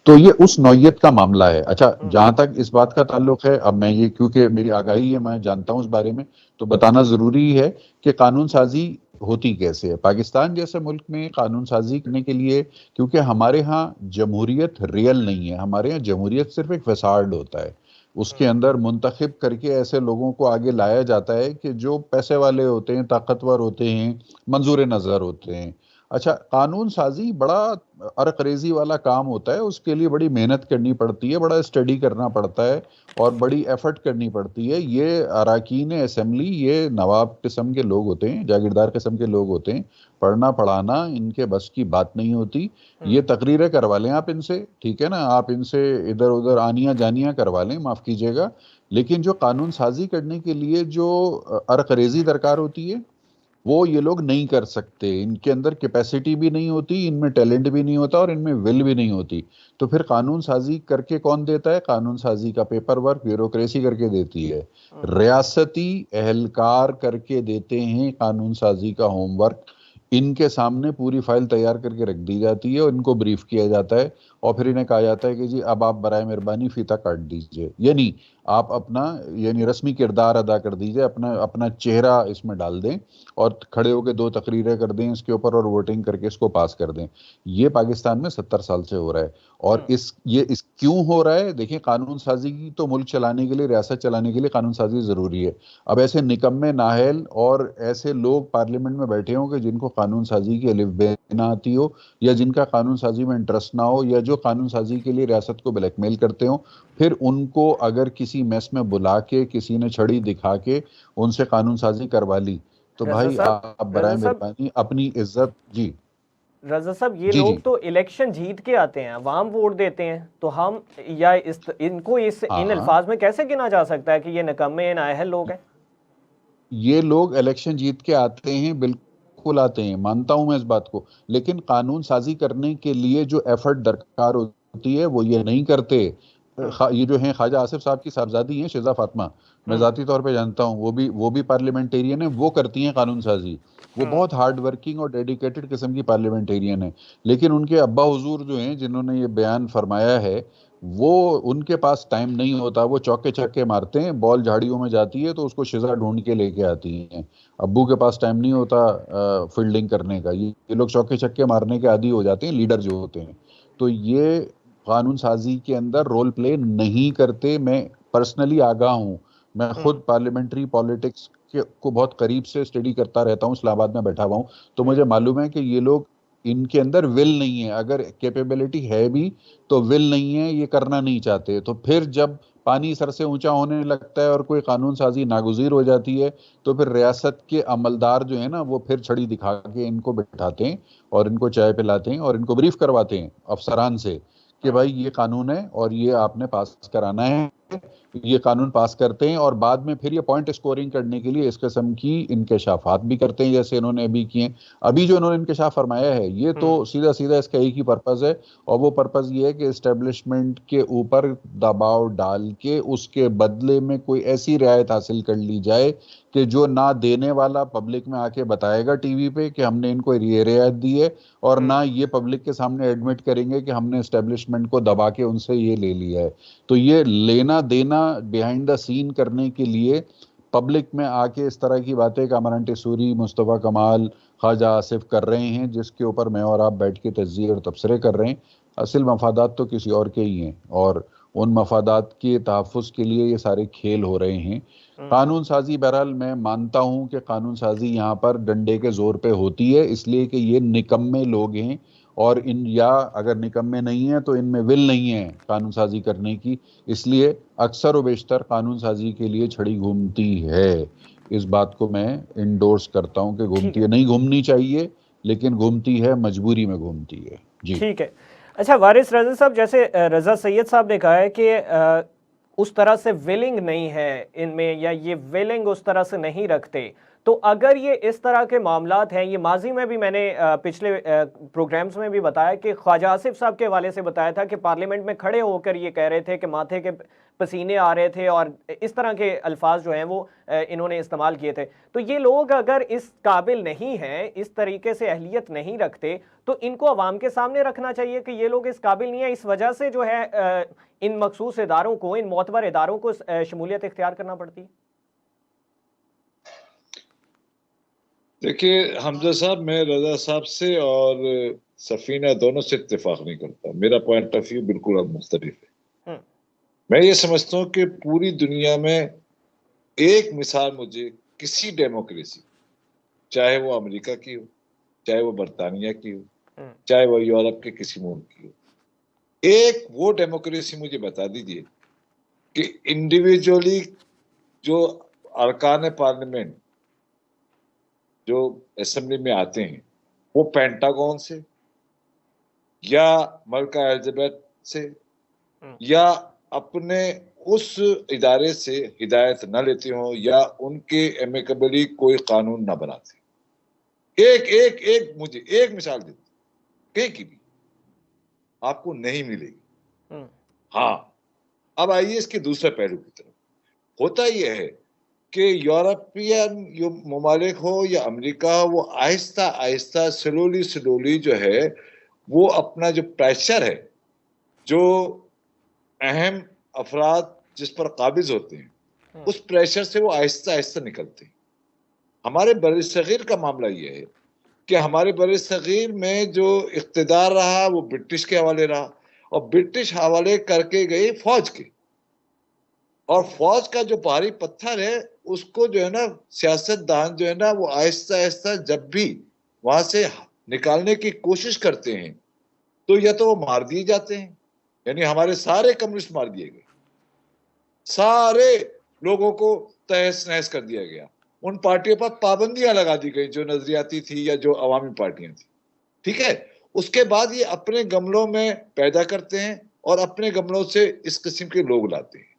तो ये उस नौयत का मामला है। अच्छा, जहां तक इस बात का ताल्लुक है, अब मैं ये, क्योंकि मेरी आगाही है, मैं जानता हूं इस बारे में, तो बताना जरूरी है कि कानून साजी होती कैसे है। पाकिस्तान जैसे मुल्क में कानून साजी करने के लिए, क्योंकि हमारे यहाँ जमहूरियत रियल नहीं है, हमारे यहाँ जमहूरियत सिर्फ एक फसाड होता है, उसके अंदर मुंतखब करके ऐसे लोगों को आगे लाया जाता है कि जो पैसे वाले होते हैं, ताकतवर होते हैं, मंजूर नजर होते हैं। अच्छा, कानून साजी बड़ा अरकरेजी वाला काम होता है, उसके लिए बड़ी मेहनत करनी पड़ती है, बड़ा स्टडी करना पड़ता है और बड़ी एफर्ट करनी पड़ती है। ये अराकीन असेंबली, ये नवाब किस्म के लोग होते हैं, जागीरदार किस्म के लोग होते हैं, पढ़ना पढ़ाना इनके बस की बात नहीं होती। ये तकरीरें करवा लें आप इनसे, ठीक है ना, आप इनसे इधर उधर आनियां जानियां करवा लें, माफ कीजिएगा, लेकिन जो कानून साजी करने के लिए जो अरकरेजी दरकार होती है, वो ये लोग नहीं कर सकते। इनके अंदर कैपेसिटी भी नहीं होती, इनमें टैलेंट भी नहीं होता और इनमें विल भी नहीं होती। तो फिर कानून साजी करके कौन देता है? कानून साजी का पेपर वर्क ब्यूरोक्रेसी करके देती है, रियासती एहलकार करके देते हैं कानून साजी का होमवर्क। इनके सामने पूरी फाइल तैयार करके रख दी जाती है और इनको ब्रीफ किया जाता है और फिर इन्हें कहा जाता है कि जी अब आप बराए मेहरबानी फीता काट दीजिए, यानी आप अपना रस्मी किरदार अदा कर दीजिए, अपना चेहरा इसमें डाल दें और खड़े होकर दो तकरीरें कर दें इसके ऊपर और वोटिंग करके इसको पास कर दें। ये पाकिस्तान में 70 साल से हो रहा है। और इस क्यों हो रहा है? देखिए, कानून साजी की तो मुल्क चलाने के लिए, रियासत चलाने के लिए कानून साजी जरूरी है। अब ऐसे निकम्मे नाहल और ऐसे लोग पार्लियामेंट में बैठे हों कि जिनको कानून साजी की अलिफ बे ना आती हो, या जिनका कानून साजी में इंटरेस्ट ना हो, या जो कानून साजी के लिए रियासत को ब्लैकमेल करते हो, फिर उनको अगर किसी मेस में बुला के किसी ने छड़ी दिखा के उनसे कानून साजी करवा ली, तो भाई आप बराए मेहरबानी अपनी इज्जत। जी रजा साहब, ये लोग तो इलेक्शन जीत के आते हैं, अवाम वोट देते हैं, तो हम या इनको इन अल्फाज में कैसे गिना जा सकता है कि ये निकम्मे नाअहल लोग हैं? ये लोग इलेक्शन जीत के आते हैं, बिल्कुल आते हैं, मानता हूं मैं इस बात को, लेकिन कानून साजी करने के लिए जो एफर्ट दरकार होती है वो ये नहीं करते। ये जो हैं ख्वाजा आसिफ साहब की साहबजादी हैं शिजा फातिमा, मैं जाती तौर पे जानता हूँ, वो भी पार्लियामेंटेरियन है, वो करती हैं कानून साजी। वो बहुत हार्ड वर्किंग और डेडिकेटेड किस्म की पार्लियामेंटेरियन है। लेकिन उनके अब्बा हुजूर जो हैं, जिन्होंने ये बयान फरमाया है, वो उनके पास टाइम नहीं होता, वो चौके छक्के मारते हैं, बॉल झाड़ियों में जाती है तो उसको शिजा ढूंढ के लेके आती हैं। अब्बू के पास टाइम नहीं होता फील्डिंग करने का। ये लोग चौके छक्के मारने के आदी हो जाते हैं, लीडर जो होते हैं। तो ये कानून साजी के अंदर रोल प्ले नहीं करते। मैं पर्सनली आगाह हूँ, मैं खुद पार्लियामेंट्री पॉलिटिक्स को बहुत करीब से स्टडी करता रहता हूँ, इस्लामाबाद में बैठा हुआ हूँ, तो मुझे मालूम है कि ये लोग, इनके अंदर विल नहीं है, अगर कैपेबिलिटी है भी तो विल नहीं है, ये करना नहीं चाहते। तो फिर जब पानी सर से ऊंचा होने लगता है और कोई कानून साजी नागुज़ीर हो जाती है, तो फिर रियासत के अमलदार जो है ना, वो फिर छड़ी दिखा के इनको बैठाते हैं और इनको चाय पिलाते हैं और इनको ब्रीफ करवाते हैं अफसरान से कि भाई ये कानून है और ये आपने पास कराना है ये कानून पास करते हैं और बाद में फिर ये पॉइंट स्कोरिंग करने के लिए इस किस्म की इंकशाफात भी करते हैं, जैसे इन्होंने अभी किए। अभी जो इन्होंने इंकशाफ फरमाया है ये तो सीधा सीधा इसका एक ही पर्पज़ है, और वो पर्पज़ ये है कि इस्टेब्लिशमेंट के ऊपर दबाव डाल के उसके बदले में कोई ऐसी रियायत हासिल कर ली जाए कि जो ना देने वाला पब्लिक में आके बताएगा टीवी पे कि हमने इनको ये रियायत दी है, और ना ये पब्लिक के सामने एडमिट करेंगे कि हमने इस्टेब्लिशमेंट को दबा के उनसे ये ले लिया है। तो ये लेना देना बिहाइंड द सीन करने के लिए पब्लिक में आके इस तरह की बातें कामरान टिसूरी, मुस्तफ़ा कमाल, ख्वाजा आसिफ कर रहे हैं, जिसके ऊपर मैं और आप बैठ के तज्ज़िये और तबसरे कर रहे हैं, असल मफादात तो किसी और के ही हैं, और उन मफादात के तहफ़्फ़ुज़ के लिए ये सारे खेल हो रहे हैं। कानून साजी, बहरहाल मैं मानता हूँ कि कानून साजी यहाँ पर डंडे के जोर पे होती है, इसलिए कि ये निकम्मे लोग हैं, और इन, या अगर निकम्मे नहीं हैं तो इनमें विल नहीं है कानून साजी करने की, इसलिए अक्सर व बेशतर कानून साजी के लिए छड़ी घूमती है। इस बात को मैं इंडोर्स करता हूँ कि घूमती है, नहीं घूमनी चाहिए लेकिन घूमती है, मजबूरी में घूमती है। जी ठीक है। अच्छा वारिस रज़ा साहब, जैसे रज़ा सैयद साहब ने कहा है कि उस तरह से विलिंग नहीं है इनमें, या ये विलिंग उस तरह से नहीं रखते, तो अगर ये इस तरह के मामलात हैं, ये माजी में भी मैंने पिछले प्रोग्राम्स में भी बताया कि ख्वाजा आसिफ साहब के हवाले से बताया था कि पार्लियामेंट में खड़े होकर ये कह रहे थे कि माथे के पसीने आ रहे थे, और इस तरह के अल्फाज जो हैं वो इन्होंने इस्तेमाल किए थे। तो ये लोग अगर इस काबिल नहीं हैं, इस तरीके से अहलियत नहीं रखते, तो इनको अवाम के सामने रखना चाहिए कि ये लोग इस काबिल नहीं है। इस वजह से जो है इन मखसूस इदारों को, इन मोतबर इदारों को शमूलियत इख्तियार करना पड़ती है। देखिए हमजा साहब, मैं रजा साहब से और सफीना दोनों से इत्तेफाक नहीं करता। मेरा पॉइंट ऑफ व्यू बिल्कुल अब मुख्तलिफ है। मैं ये समझता हूँ कि पूरी दुनिया में एक मिसाल मुझे किसी डेमोक्रेसी, चाहे वो अमेरिका की हो, चाहे वो बरतानिया की हो, चाहे वो यूरोप के किसी मुल्क की हो, एक वो डेमोक्रेसी मुझे बता दीजिए कि इंडिविजुअली जो अरकान पार्लियामेंट जो असेंबली में आते हैं वो पेंटागन से या मलका एलिजाबेथ से या अपने उस इदारे से हिदायत न लेते हो या उनके एमिकेबली कोई कानून न बनाते। एक एक एक मुझे एक मिसाल देते, कहीं की भी आपको नहीं मिलेगी। हाँ, अब आइए इसके दूसरे पहलू की तरफ। होता यह है कि यूरोपियन जो ममालिक हो या अमेरिका हो, वो आहिस्ता आहिस्ता स्लोली जो है वो अपना जो प्रेशर है, जो अहम अफराद जिस पर काबिज होते हैं, उस प्रेशर से वो आहिस्ता आहिस्ता निकलते हैं। हमारे बरसगीर का मामला ये है कि हमारे बरसगीर में जो इख्तिदार रहा वो ब्रिटिश के हवाले रहा, और ब्रिटिश हवाले करके गई फौज के, और फौज का जो भारी पत्थर है उसको जो है ना सियासतदान जो है ना वो आहिस्ता आहिस्ता जब भी वहां से निकालने की कोशिश करते हैं तो या तो वो मार दिए जाते हैं, यानी हमारे सारे कम्युनिस्ट मार दिए गए, सारे लोगों को तहस नहस कर दिया गया, उन पार्टियों पर पाबंदियां लगा दी गई जो नजरियाती थी या जो अवामी पार्टियां थी। ठीक है, उसके बाद ये अपने गमलों में पैदा करते हैं और अपने गमलों से इस किस्म के लोग लाते हैं।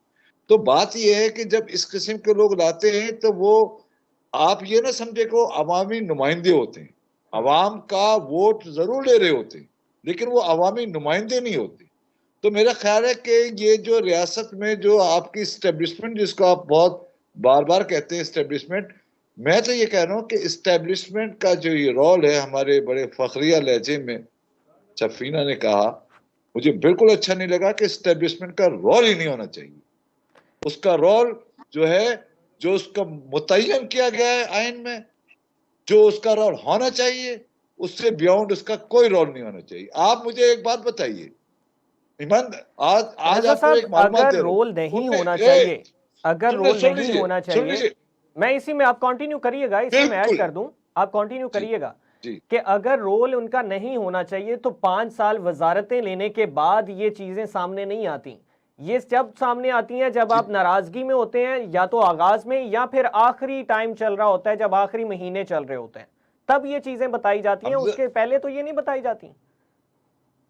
तो बात यह है कि जब इस किस्म के लोग लाते हैं तो वो, आप ये ना समझे को अवामी नुमाइंदे होते हैं, अवाम का वोट जरूर ले रहे होते हैं लेकिन वो अवामी नुमाइंदे नहीं होते। तो मेरा ख्याल है कि ये जो रियासत में जो आपकी इस्टेब्लिशमेंट, जिसको आप बहुत बार बार कहते हैं इस्टेब्लिशमेंट, मैं तो ये कह रहा हूँ कि इस्टेब्लिशमेंट का जो ये रोल है, हमारे बड़े फखरिया लहजे में सफीना ने कहा, मुझे बिल्कुल अच्छा नहीं लगा कि इस्टेब्लिशमेंट का रोल ही नहीं होना चाहिए। उसका रोल जो है, जो उसका मुतय्यन किया गया है आइन में, जो उसका रोल होना चाहिए, उससे बियॉन्ड उसका कोई रोल नहीं होना चाहिए। आप मुझे एक बात बताइए, ईमान, आज आपको एक मालूमात अगर दे रहा हूं, रोल नहीं होना चाहिए, अगर रोल नहीं होना चाहिए, मैं इसी में, आप कंटिन्यू करिएगा, इसी में ऐड कर दूं, आप कंटिन्यू करिएगा कि अगर रोल उनका नहीं होना चाहिए तो 5 साल वजारतें लेने के बाद ये चीजें सामने नहीं आती। ये जब सामने आती हैं जब आप नाराजगी में होते हैं, या तो आगाज में या फिर आखिरी टाइम चल रहा होता है, जब आखिरी महीने चल रहे होते हैं, तब ये चीजें बताई जाती हैं, उसके पहले तो ये नहीं बताई जाती।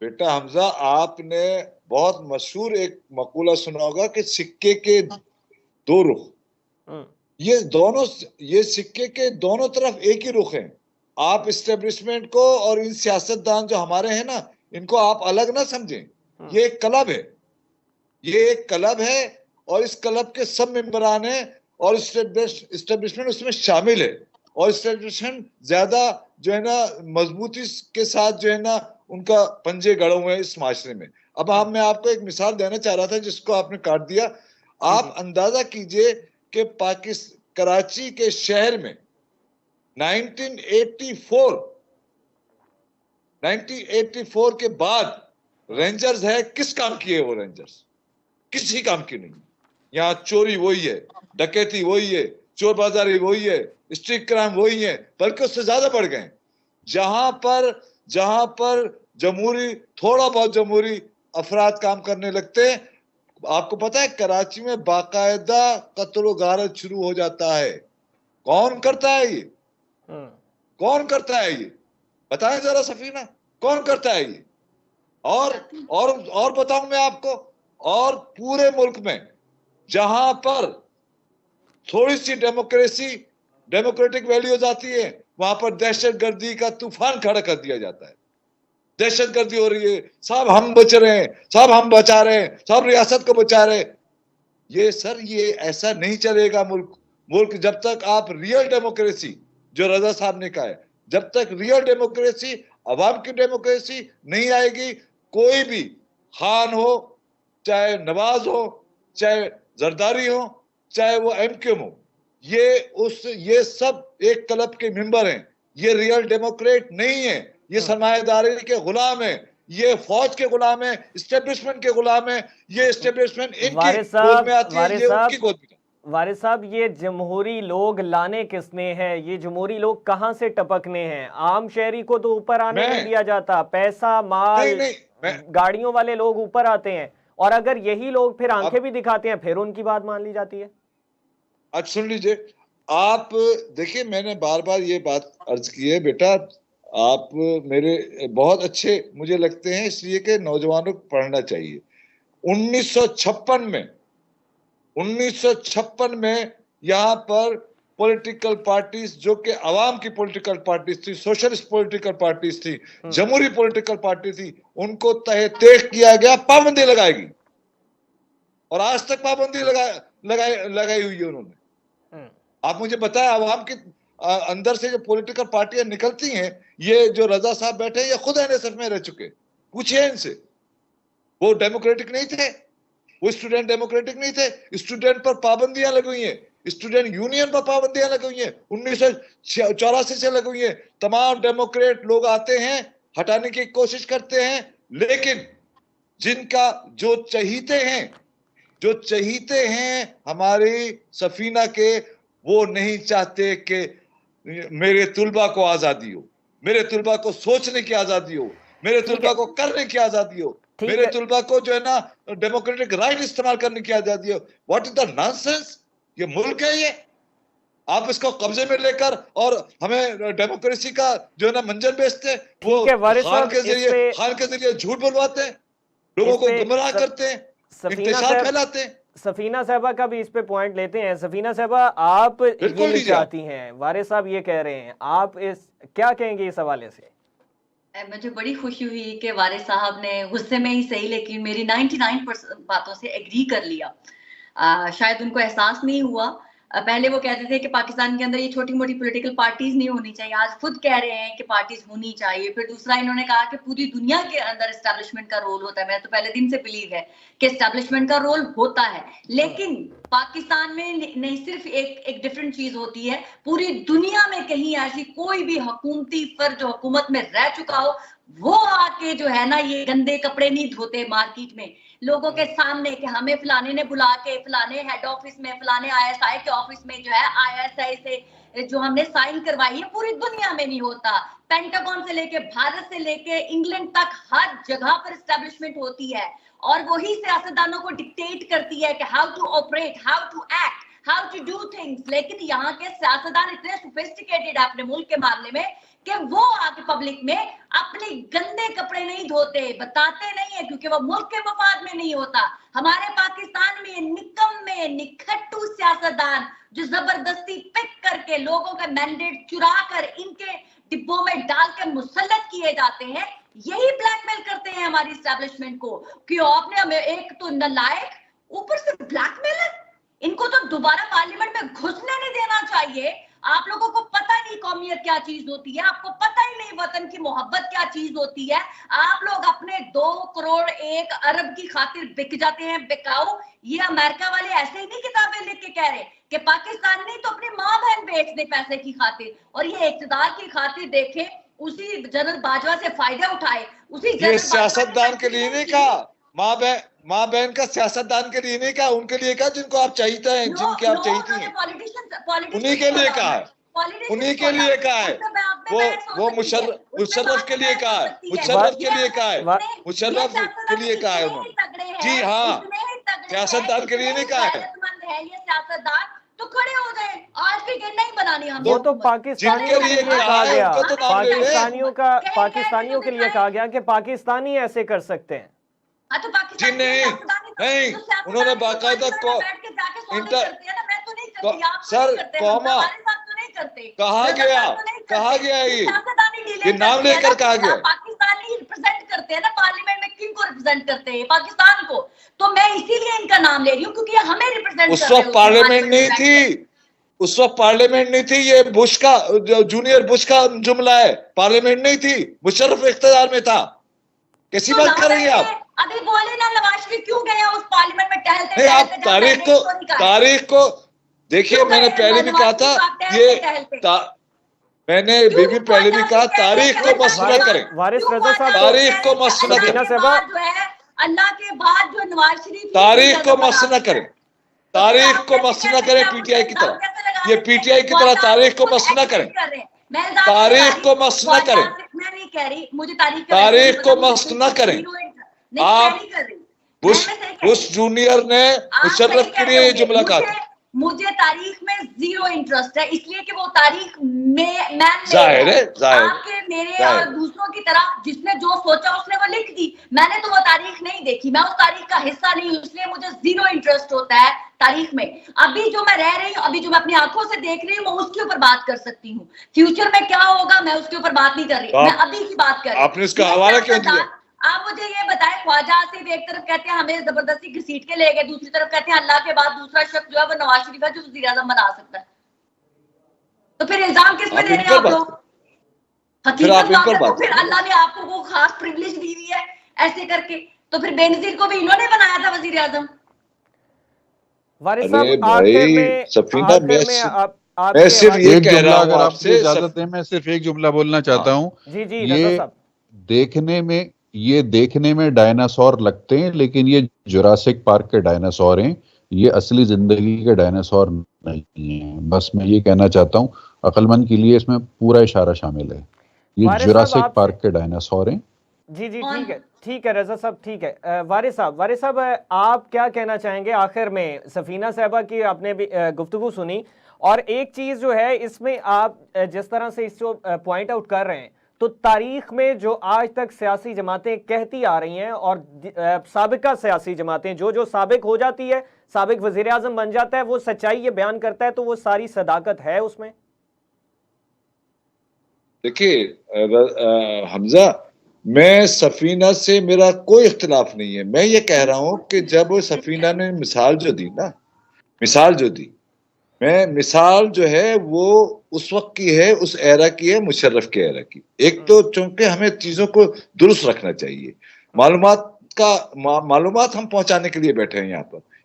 बेटा हमजा, आपने बहुत मशहूर एक मकूला सुना होगा कि सिक्के के दो रुख, ये सिक्के के दोनों तरफ एक ही रुख हैं। आप इस्टेब्लिशमेंट को और इन सियासतदान जो हमारे हैं ना, इनको आप अलग ना समझें। ये एक क्लब है, ये एक क्लब है और इस क्लब के सब मेंबरान हैं और इस्टेब्लिशमेंट उसमें शामिल है। और इस्टेब्लिशमेंट ज्यादा जो है ना मजबूती के साथ जो है ना उनका पंजे गड़े हुए हैं इस माशरे में। अब मैं आपको एक मिसाल देना चाह रहा था जिसको आपने काट दिया। आप अंदाजा कीजिए कि कराची के शहर में 1984 के बाद रेंजर्स है, किस काम की है वो रेंजर्स? किसी काम की नहीं। यहाँ चोरी वही है, डकैती वही है, चोर बाजारी वही है, स्ट्रीट क्राइम वही है, बल्कि उससे ज्यादा बढ़ गए। जहां पर जमहूरी, थोड़ा बहुत जमहूरी अफराद काम करने लगते हैं, आपको पता है कराची में बाकायदा कत्ल गारत शुरू हो जाता है। कौन करता है ये? कौन करता है ये? बताएं जरा सफीना, कौन करता है ये? और बताऊं मैं आपको, और पूरे मुल्क में जहां पर थोड़ी सी डेमोक्रेटिक वैल्यूज आती है, वहां पर दहशतगर्दी का तूफान खड़ा कर दिया जाता है। दहशतगर्दी हो रही है, साहब हम बच रहे हैं, साहब हम बचा रहे हैं, साहब रियासत को बचा रहे हैं। ये सर, ये ऐसा नहीं चलेगा मुल्क जब तक आप रियल डेमोक्रेसी, जो रजा साहब ने कहा है, जब तक रियल डेमोक्रेसी, अवाम की डेमोक्रेसी नहीं आएगी, कोई भी खान हो, चाहे नवाज हो, चाहे जरदारी हो, चाहे वो एमक्यूएम हो, ये सब एक क्लब के मेंबर हैं। ये रियल डेमोक्रेट नहीं है, ये सरमायादारी के गुलाम है, ये फौज के गुलाम है, इस्टेब्लिशमेंट के गुलाम है। ये इस्टेब्लिशमेंट इनकी गोद में आती है, ये उनकी गोद में। वारिस साहब, ये जमहूरी लोग लाने किसने हैं? ये जमहूरी लोग कहां से टपकने हैं? आम शहरी को तो ऊपर आने नहीं दिया जाता। पैसा, माल, गाड़ियों वाले लोग ऊपर आते हैं, और अगर यही लोग फिर आंखें भी दिखाते हैं, फिर उनकी बात मान ली जाती है। अच्छा सुन लीजिए, आप देखिए, मैंने बार बार ये बात अर्ज की है बेटा, आप मेरे बहुत अच्छे मुझे लगते हैं, इसलिए कि नौजवानों को पढ़ना चाहिए। 1956 में यहाँ पर पॉलिटिकल पार्टीज, जो कि अवाम की पॉलिटिकल पार्टीज थी, सोशलिस्ट पॉलिटिकल पार्टीज थी, जमहूरी पॉलिटिकल पार्टी थी, उनको तहे तेख किया गया, पाबंदी लगाएगी, और आज तक पाबंदी लगाई हुई है उन्होंने। आप मुझे बताएं, अवाम के अंदर से जो पॉलिटिकल पार्टियां निकलती हैं, ये जो रजा साहब बैठे हैं, ये खुद एनएसएफ में रह चुके, पूछिए इनसे। वो डेमोक्रेटिक नहीं थे, वो स्टूडेंट डेमोक्रेटिक नहीं थे। स्टूडेंट पर पाबंदियां लगी हुई हैं, स्टूडेंट यूनियन पर पाबंदियां लगी हुई हैं, 1984 से लगी हुई हैं। तमाम डेमोक्रेट लोग आते हैं, हटाने की कोशिश करते हैं, लेकिन जिनका जो चहीते हैं हमारी सफीना के, वो नहीं चाहते कि मेरे तुलबा को आजादी हो, मेरे तुलबा को सोचने की आजादी हो, मेरे तुलबा को करने की आजादी हो, मेरे तुलबा को जो है ना डेमोक्रेटिक राइट इस्तेमाल करने की आजादी हो। What is the nonsense? ये मुल्क है ये, आप इसको कब्जे में लेकर और हमें डेमोक्रेसी का जो है ना मंजर बेचते हैं, वो खान के जरिए झूठ बोलवाते हैं, लोगों को गुमराह करते हैं, इंतशार फैलाते हैं। सफीना साहबा का भी इस पे पॉइंट लेते हैं। सफीना साहबा, आप ये चाहती हैं, वारिस साहब ये कह रहे हैं, आप क्या कहेंगे इस हवाले से? मुझे बड़ी खुशी हुई कि वारिस साहब ने गुस्से में ही सही, लेकिन मेरी 99% बातों से एग्री कर लिया। शायद उनको एहसास नहीं हुआ। पहले वो कहते थे कि पाकिस्तान के अंदर ये छोटी मोटी पॉलिटिकल पार्टीज नहीं होनी चाहिए, आज खुद कह रहे हैं कि पार्टीज होनी चाहिए। फिर दूसरा इन्होंने कहा कि पूरी दुनिया के अंदर एस्टैब्लिशमेंट का रोल होता है। मैं तो पहले दिन से बिलीव है कि एस्टैब्लिशमेंट का रोल होता है, लेकिन पाकिस्तान में नहीं, सिर्फ एक डिफरेंट चीज होती है। पूरी दुनिया में कहीं ऐसी कोई भी हुकूमती फर्द जो हुकूमत में रह चुका हो, वो आके जो है ना ये गंदे कपड़े नहीं धोते मार्केट में लोगों के सामने कि हमें फलाने ने बुला के फलाने हेड ऑफिस में, फलाने आईएसआई के ऑफिस में जो है आईएसआई से जो हमने साइन करवाई है, पूरी दुनिया में नहीं होता। पेंटागन से लेके भारत से लेके इंग्लैंड तक हर जगह पर एस्टैब्लिशमेंट होती है, और वही सियासतदानों को डिक्टेट करती है कि how to operate, how to act, how to do things. लेकिन यहाँ के सियासतदान इतने सोफिस्टिकेटेड है अपने मुल्क के मामले में कि वो आके पब्लिक में अपनी गंदे कपड़े नहीं धोते, बताते नहीं है क्योंकि वो मुल्क के मफाद में नहीं होता। हमारे पाकिस्तान में निकम्मे निखट्टू सियासतदान जो जबरदस्ती पिक करके लोगों का मैंडेट चुरा कर इनके डिब्बों में डाल के मुसल्लत किए जाते हैं, यही ब्लैकमेल करते हैं हमारी एस्टैब्लिशमेंट को कि आपने हमें एक तो नालायक, ऊपर से ब्लैकमेलर। इनको तो दोबारा पार्लियामेंट में घुसने नहीं देना चाहिए। आप लोगों को पता नहीं कौमियत क्या चीज होती है, आपको पता ही नहीं वतन की मोहब्बत क्या चीज होती है। आप लोग अपने 2 करोड़ 1 अरब की खातिर बिक जाते हैं, बिकाऊ। ये अमेरिका वाले ऐसे ही नहीं किताबें लिख के कह रहे कि पाकिस्तान नहीं तो अपनी माँ बहन बेच दे पैसे की खातिर, और ये इक़्तिदार की खातिर देखे उसी जनरल बाजवा से फायदा उठाए। उसी ये सियासतदान के लिए नहीं कहा, माँ बहन का सियासतदान के लिए नहीं कहा, उनके लिए कहा जिनको आप चाहते हैं, जिनके आप चाहती हैं, उन्हीं के लिए कहा है, उन्हीं के लिए कहा है। वो मुशर्रफ के लिए कहा है, मुशर्रफ के लिए कहा है, मुशर्रफ के लिए कहा है उन्होंने। जी हाँ, सियासतदान के लिए नहीं कहा है। सियासतदान तो खड़े हो जाए, आज क्रिकेट नहीं बनानी हम। वो तो पाकिस्तानियों के लिए कहा गया, पाकिस्तानियों के लिए कहा गया कि पाकिस्तानी ऐसे कर सकते हैं। तो जी नहीं, उन्होंने बाकायदा सर कौमा कहा गया ये नाम लेकर कहा गया। पाकिस्तानी रिप्रेजेंट करते हैं ना पार्लियामेंट में, किन को रिप्रेजेंट करते हैं? पाकिस्तान को। तो मैं इसीलिए इनका नाम ले रही हूँ क्योंकि हमें रिप्रेजेंट उस वक्त पार्लियामेंट नहीं थी, उस वक्त पार्लियामेंट नहीं थी। ये बुश का, जूनियर बुश का जुमला है, पार्लियामेंट नहीं थी, मुशर्रफ इख्तियार में था। कैसी बात कर रही हैं आप? अभी बोले ना नवाज शरीफ क्यों गया उस पार्लियामेंट में टहलते? नहीं, आप तारीख को देखिए। मैंने पहले भी कहा था, मैंने बीबी पहले भी कहा, तारीख को मस न करें, वारिस रजा साहब, तारीख को मस न करें, अल्लाह के बाद जो नवाज शरीफ, तारीख को मस न करें, तारीख को मस न करें पीटीआई की तरह। ये पीटीआई की तरह तारीख को मस न करें, तारीख को मस न करें, मैं नहीं कह रही, मुझे तारीख को मस न करें। आप बुश जूनियर ने मुशर्रफ के लिए जुमला कहा था। मुझे तारीख में 0 इंटरेस्ट है, इसलिए कि वो तारीख में जाहिर है, आपके मेरे और दूसरों की तरह जिसने जो सोचा उसने वो लिख दी। मैंने तो वो तारीख नहीं देखी, मैं उस तारीख का हिस्सा नहीं हूँ, इसलिए मुझे 0 इंटरेस्ट होता है तारीख में। अभी जो मैं रह रही हूँ, अभी जो मैं अपनी आंखों से देख रही हूँ, मैं उसके ऊपर बात कर सकती हूँ। फ्यूचर में क्या होगा मैं उसके ऊपर बात नहीं कर रही, मैं अभी की बात कर रही हूँ। आपने इसका हवाला क्यों दिया? आप मुझे ये बताएं, ख्वाजा आसिफ एक तरफ कहते हैं हमें जबरदस्ती घसीट के ले गए, दूसरी तरफ कहते हैं अल्लाह के बाद दूसरा शख्स जो है वो नवाज शरीफ है जो वज़ीर आज़म बना सकता है। तो फिर इल्जाम किस पे दे रहे हैं आप लोग? फिर अल्लाह ने आपको वो खास प्रिविलेज दी हुई है ऐसे करके, तो फिर बेनजीर को भी इन्होंने बनाया था वज़ीर आज़म। वारिस साहब, आखिर में सफीना, मैं सिर्फ ये कह रहा हूं, अगर आपसे इजाजत दें, मैं सिर्फ एक जुमला बोलना चाहता हूं। जी जी, ये देखने में डायनासोर लगते हैं, लेकिन ये जुरासिक पार्क के डायनासोर हैं, ये असली जिंदगी के डायनासोर नहीं हैं। बस मैं ये कहना चाहता हूँ, अक्लमंद के लिए इसमें पूरा इशारा शामिल है। ये जुरासिक पार्क के डायनासोर हैं। जी जी, ठीक है रजा साहब, ठीक है। वारिस साहब, आप क्या कहना चाहेंगे? आखिर में सफीना साहबा की आपने भी गुफ्तगू सुनी, और एक चीज जो है इसमें आप जिस तरह से इसको पॉइंट आउट कर रहे हैं, तो तारीख में जो आज तक सियासी जमातें कहती आ रही हैं और साबिका सियासी जमातें जो साबिक हो जाती है, साबिक वजीर आजम बन जाता है, वो सच्चाई ये बयान करता है, तो वो सारी सदाकत है उसमें। देखिए हमजा, मैं सफीना से मेरा कोई इख्तिलाफ नहीं है। मैं ये कह रहा हूं कि जब सफीना ने मिसाल जो दी, मैं मिसाल जो है वो उस वक्त की है, उस एरा की है, मुशर्रफ के एरा की। एक तो चूंकि हमें चीजों को दुरुस्त रखना चाहिए, मालूमात हम पहुंचाने के लिए बैठे हैं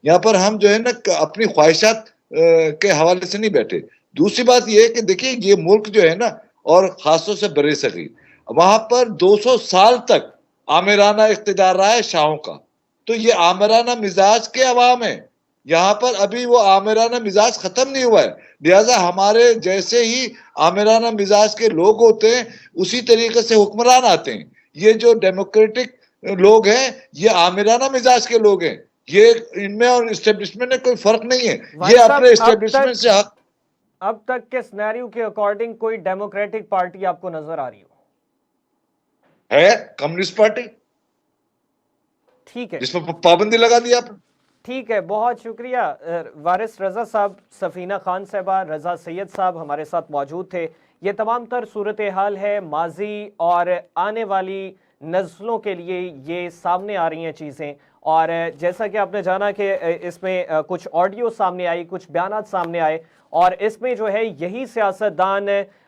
यहाँ पर हम जो है ना अपनी ख्वाहिशात के हवाले से नहीं बैठे। दूसरी बात ये है कि देखिए ये मुल्क जो है ना, और खासतौर से बरे सगीर, वहां पर 200 साल तक आमिराना इख्तिदार रहा है शाहों का। तो ये आमिराना मिजाज के अवाम है, यहाँ पर अभी वो आमिराना मिजाज खत्म नहीं हुआ है। लिहाजा हमारे जैसे ही आमिराना मिजाज के लोग होते हैं, उसी तरीके से हुक्मरान आते हैं। ये जो डेमोक्रेटिक लोग हैं, ये आमिराना मिजाज के लोग हैं। ये इनमें और इस्टेब्लिशमेंट में कोई फर्क नहीं है। ये अपने इस्टेब्लिशमेंट से हक। अब तक के सिनेरियो के अकॉर्डिंग कोई डेमोक्रेटिक पार्टी आपको नजर आ रही हो? है कम्युनिस्ट पार्टी, ठीक है, जिसमें पाबंदी लगा दी आपने। ठीक है, बहुत शुक्रिया वारिस रजा साहब, सफीना खान साहबा, रजा सैयद साहब हमारे साथ मौजूद थे। ये तमाम तर सूरत हाल है, माजी और आने वाली नस्लों के लिए ये सामने आ रही हैं चीज़ें। और जैसा कि आपने जाना कि इसमें कुछ ऑडियो सामने आई, कुछ बयानात सामने आए, और इसमें जो है यही सियासतदान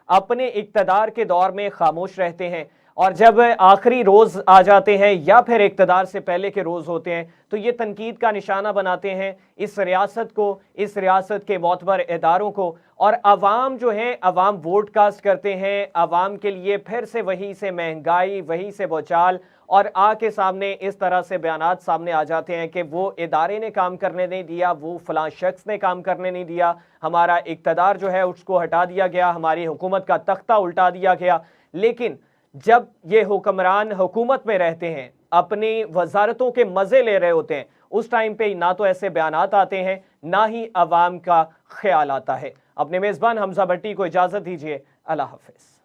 अपने इक़्तिदार के दौर में खामोश रहते हैं, और जब आखिरी रोज़ आ जाते हैं या फिर इक़्तिदार से पहले के रोज़ होते हैं तो ये तनकीद का निशाना बनाते हैं इस रियासत को, इस रियासत के मोतबर इदारों को। और अवाम जो है, अवाम वोट कास्ट करते हैं, अवाम के लिए फिर से वही से महंगाई, वही से भूचाल, और आके सामने इस तरह से बयानात सामने आ जाते हैं कि वो इदारे ने काम करने नहीं दिया, वो फलां शख्स ने काम करने नहीं दिया, हमारा इक़्तिदार जो है उसको हटा दिया गया, हमारी हुकूमत का तख्ता उल्टा दिया गया। लेकिन जब ये हुक्मरान हुकूमत में रहते हैं, अपनी वजारतों के मज़े ले रहे होते हैं, उस टाइम पे ना तो ऐसे बयानात आते हैं, ना ही अवाम का ख्याल आता है। अपने मेज़बान हमजा भट्टी को इजाज़त दीजिए। अल्लाह हाफ़िज़।